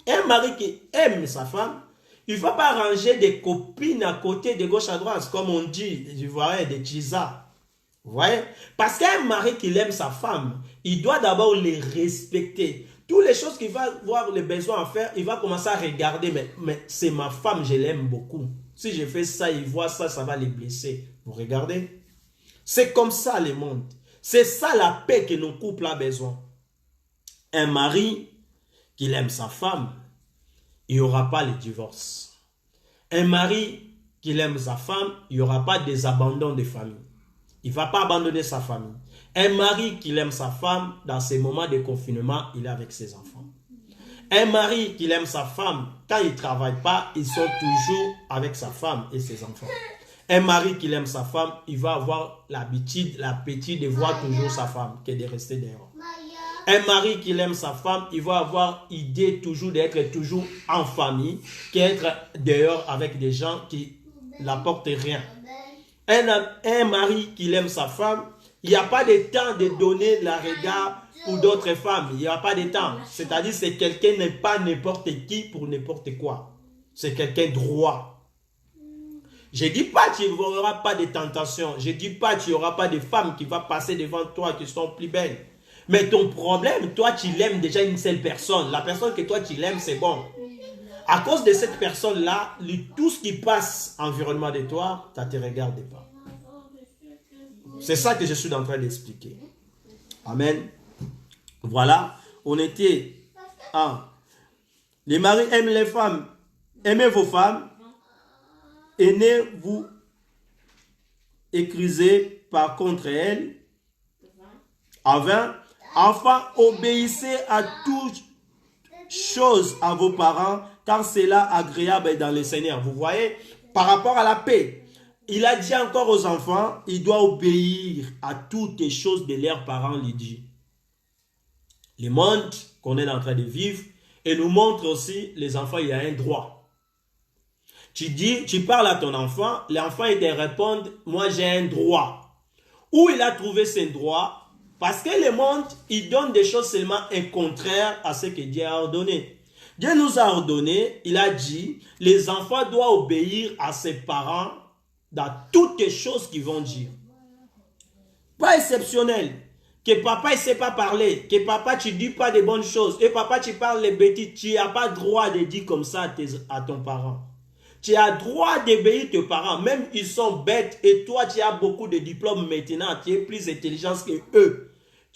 Un mari qui aime sa femme, il ne va pas arranger des copines à côté, de gauche à droite, comme on dit, vous voyez, des chisas. Vous voyez? Parce qu'un mari qui aime sa femme, il doit d'abord les respecter. Toutes les choses qu'il va avoir le besoin à faire, il va commencer à regarder, mais c'est ma femme, je l'aime beaucoup. Si je fais ça, il voit ça, ça va les blesser. Vous regardez? C'est comme ça le monde. C'est ça la paix que nos couples ont besoin. Un mari qui aime sa femme, il n'y aura pas le divorce. Un mari qui aime sa femme, il n'y aura pas des abandons de famille. Il ne va pas abandonner sa famille. Un mari qui aime sa femme, dans ces moments de confinement, il est avec ses enfants. Un mari qui aime sa femme, quand il ne travaille pas, ils sont toujours avec sa femme et ses enfants. Un mari qui aime sa femme, il va avoir l'habitude, l'appétit de voir toujours sa femme que de rester dehors. Un mari qui aime sa femme, il va avoir idée toujours d'être toujours en famille, qu'être dehors avec des gens qui n'apportent rien. Un mari qui aime sa femme, il n'y a pas de temps de donner le regard pour d'autres femmes. Il n'y a pas de temps. C'est-à-dire c'est quelqu'un n'est pas n'importe qui pour n'importe quoi. C'est quelqu'un droit. Je ne dis pas qu'il n'y aura pas de tentation. Je ne dis pas qu'il n'y aura pas de femmes qui vont passer devant toi qui sont plus belles. Mais ton problème, toi tu l'aimes déjà une seule personne. La personne que toi tu l'aimes, c'est bon. À cause de cette personne-là, tout ce qui passe environnement de toi, ça ne te regarde pas. C'est ça que je suis en train d'expliquer. Amen. Voilà, on était... Les maris aiment les femmes. Aimez vos femmes. Et ne vous écrisez pas contre elles. Enfin, obéissez à toutes choses à vos parents, car c'est là agréable dans le Seigneur. Vous voyez, par rapport à la paix, il a dit encore aux enfants, il doit obéir à toutes les choses de leurs parents, lui dit. Le monde qu'on est en train de vivre, et nous montre aussi, les enfants, il y a un droit. Tu parles à ton enfant, l'enfant il te répond, moi j'ai un droit. Où il a trouvé ce droit? Parce que le monde, il donne des choses seulement contraires à ce que Dieu a ordonné. Dieu nous a ordonné, il a dit, les enfants doivent obéir à ses parents dans toutes les choses qu'ils vont dire. Pas exceptionnel. Que papa ne sait pas parler, que papa tu ne dis pas de bonnes choses, et papa tu parles les bêtises, tu n'as pas droit de dire comme ça à ton parent. Tu as droit d'obéir tes parents, même ils sont bêtes, et toi tu as beaucoup de diplômes maintenant, tu es plus intelligent que eux.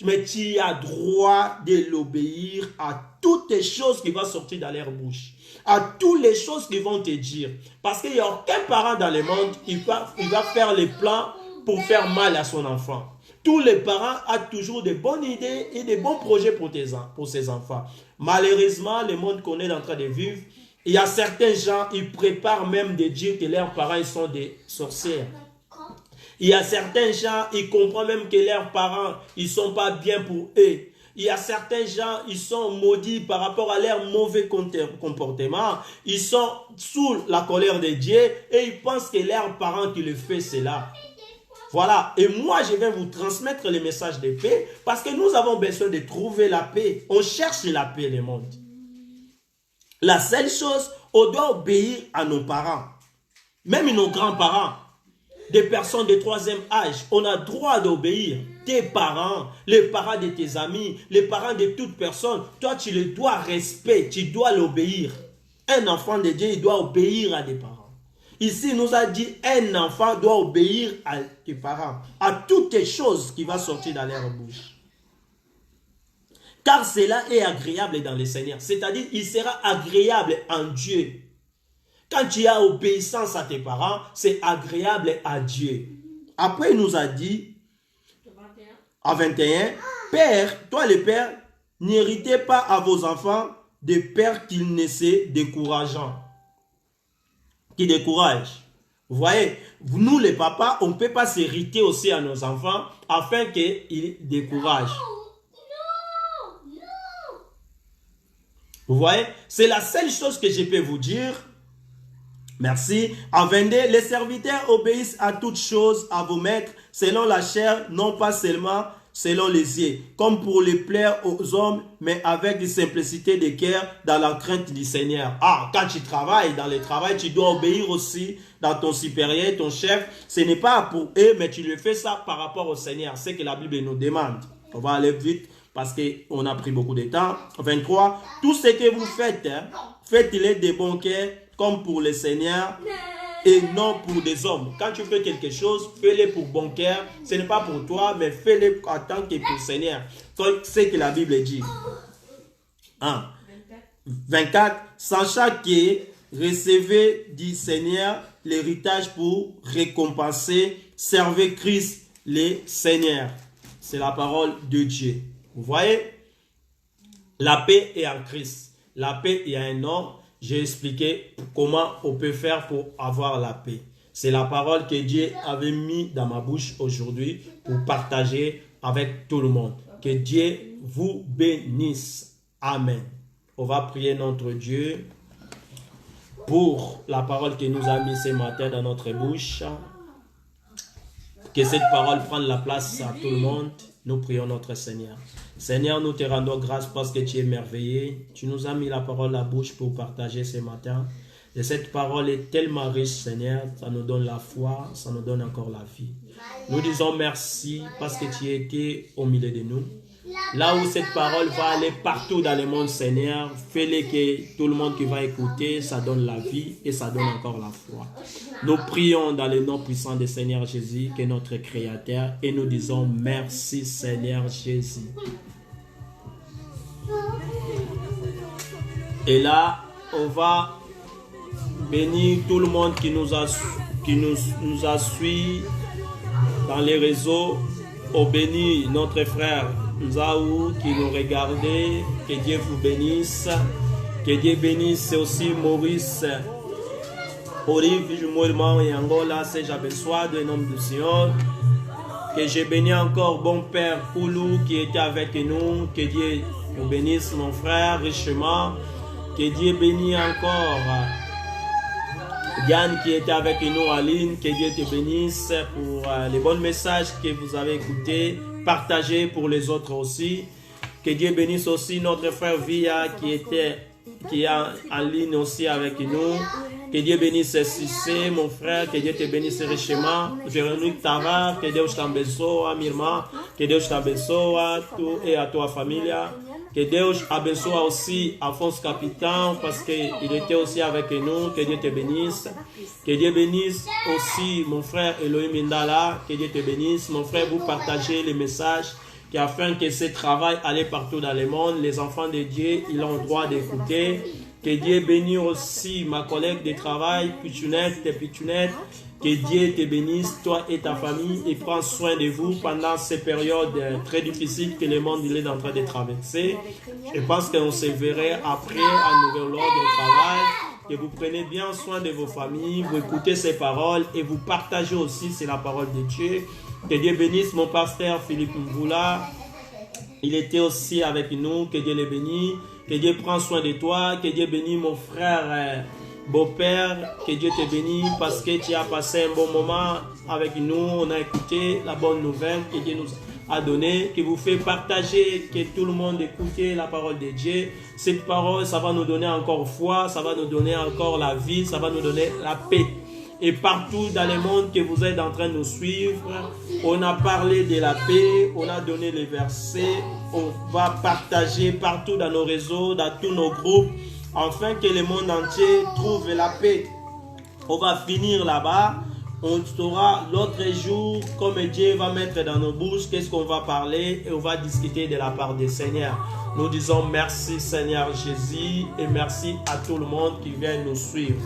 Mais tu as droit de l'obéir à toutes les choses qui vont sortir dans leur bouche. À toutes les choses qu'ils vont te dire. Parce qu'il n'y a aucun parent dans le monde qui va faire les plans pour faire mal à son enfant. Tous les parents ont toujours de bonnes idées et de bons projets pour ses enfants. Malheureusement, le monde qu'on est en train de vivre, Il y a certains gens, ils préparent même de dire que leurs parents ils sont des sorcières. Il y a certains gens, ils comprennent même que leurs parents, ils ne sont pas bien pour eux. Il y a certains gens, ils sont maudits par rapport à leur mauvais comportement. Ils sont sous la colère de Dieu et ils pensent que leurs parents qui le font cela. Voilà. Et moi, je vais vous transmettre le message de paix parce que nous avons besoin de trouver la paix. On cherche la paix, le monde. La seule chose, on doit obéir à nos parents. Même nos grands-parents. Des personnes de troisième âge, on a droit d'obéir. Tes parents, les parents de tes amis, les parents de toute personne, toi tu les dois respecter, tu dois l'obéir. Un enfant de Dieu, il doit obéir à des parents. Ici, il nous a dit, un enfant doit obéir à tes parents, à toutes les choses qui vont sortir dans leur bouche. Car cela est agréable dans le Seigneur. C'est-à-dire, il sera agréable en Dieu. Quand tu as obéissance à tes parents, c'est agréable à Dieu. Après, il nous a dit, à 21, Père, toi les pères, n'héritez pas à vos enfants des pères qui ne se décourageant. Qui découragent. Vous voyez, nous les papas, on ne peut pas s'hériter aussi à nos enfants afin qu'ils découragent. Vous voyez, c'est la seule chose que je peux vous dire. Merci. En 22, les serviteurs obéissent à toutes choses à vos maîtres selon la chair, non pas seulement selon les yeux, comme pour les plaire aux hommes, mais avec une simplicité de cœur dans la crainte du Seigneur. Ah, quand tu travailles dans le travail, tu dois obéir aussi dans ton supérieur, ton chef. Ce n'est pas pour eux, mais tu le fais ça par rapport au Seigneur. C'est ce que la Bible nous demande. On va aller vite parce qu'on a pris beaucoup de temps. 23, tout ce que vous faites, faites-le de bon cœur, comme pour le Seigneur et non pour des hommes. Quand tu fais quelque chose, fais-le pour bon cœur. Ce n'est pas pour toi, mais fais-le en tant que pour le Seigneur. C'est ce que la Bible dit. 24. Sachant que recevez du Seigneur l'héritage pour récompenser, servez Christ le Seigneur. C'est la parole de Dieu. Vous voyez? La paix est en Christ. La paix, il y a un nom. J'ai expliqué comment on peut faire pour avoir la paix. C'est la parole que Dieu avait mis dans ma bouche aujourd'hui pour partager avec tout le monde. Que Dieu vous bénisse. Amen. On va prier notre Dieu pour la parole qu'il nous a mis ce matin dans notre bouche. Que cette parole prenne la place à tout le monde. Nous prions notre Seigneur. Seigneur, nous te rendons grâce parce que tu es merveilleux. Tu nous as mis la parole à la bouche pour partager ce matin. Et cette parole est tellement riche, Seigneur. Ça nous donne la foi, ça nous donne encore la vie. Nous disons merci parce que tu étais au milieu de nous. Là où cette parole va aller partout dans le monde, Seigneur, fais-le que tout le monde qui va écouter, ça donne la vie et ça donne encore la foi. Nous prions dans le nom puissant du Seigneur Jésus, qui est notre Créateur, et nous disons merci Seigneur Jésus. Et là, on va bénir tout le monde qui nous a suivis dans les réseaux. On bénit notre frère Nzaou qui nous regardait. Que Dieu vous bénisse. Que Dieu bénisse aussi Maurice. Olive, Jumoulement et Angola, c'est j'aperçois de nom du Seigneur. Que je bénis encore bon Père Koulou qui était avec nous. Que Dieu vous bénisse mon frère richement. Que Dieu bénisse encore Yann qui était avec nous, Aline. Que Dieu te bénisse pour les bons messages que vous avez écoutés. Partagez pour les autres aussi. Que Dieu bénisse aussi notre frère Via qui est en ligne aussi avec nous. Que Dieu bénisse Cissé, mon frère. Que Dieu te bénisse richement. Véronique Tava, que Dieu t'abençoe, Mirma. Que Dieu t'abençoe, tout et à toi famille. Que Dieu abençoe aussi Alphonse Capitaine parce qu'il était aussi avec nous. Que Dieu te bénisse. Que Dieu bénisse aussi mon frère Elohim Indala. Que Dieu te bénisse. Mon frère, vous partagez les messages afin que ce travail aille partout dans le monde. Les enfants de Dieu, ils ont le droit d'écouter. Que Dieu bénisse aussi ma collègue de travail, Pichunette. Que Dieu te bénisse, toi et ta famille, et prends soin de vous pendant ces périodes très difficiles que le monde est en train de traverser. Je pense qu'on se verrait après à nouvel ordre au travail. que vous prenez bien soin de vos familles, vous écoutez ces paroles et vous partagez aussi, c'est la parole de Dieu. Que Dieu bénisse mon pasteur Philippe Mboula. Il était aussi avec nous, que Dieu le bénisse, que Dieu prend soin de toi, que Dieu bénisse mon frère beau-père, que Dieu te bénisse parce que tu as passé un bon moment avec nous, on a écouté la bonne nouvelle que Dieu nous a donnée, qui vous fait partager, que tout le monde écoute la parole de Dieu. Cette parole, ça va nous donner encore foi, ça va nous donner encore la vie, ça va nous donner la paix. Et partout dans le monde que vous êtes en train de nous suivre, on a parlé de la paix, on a donné les versets, on va partager partout dans nos réseaux, dans tous nos groupes, afin que le monde entier trouve la paix. On va finir là-bas, on saura l'autre jour, comme Dieu va mettre dans nos bouches, qu'est-ce qu'on va parler et on va discuter de la part du Seigneur. Nous disons merci Seigneur Jésus et merci à tout le monde qui vient nous suivre.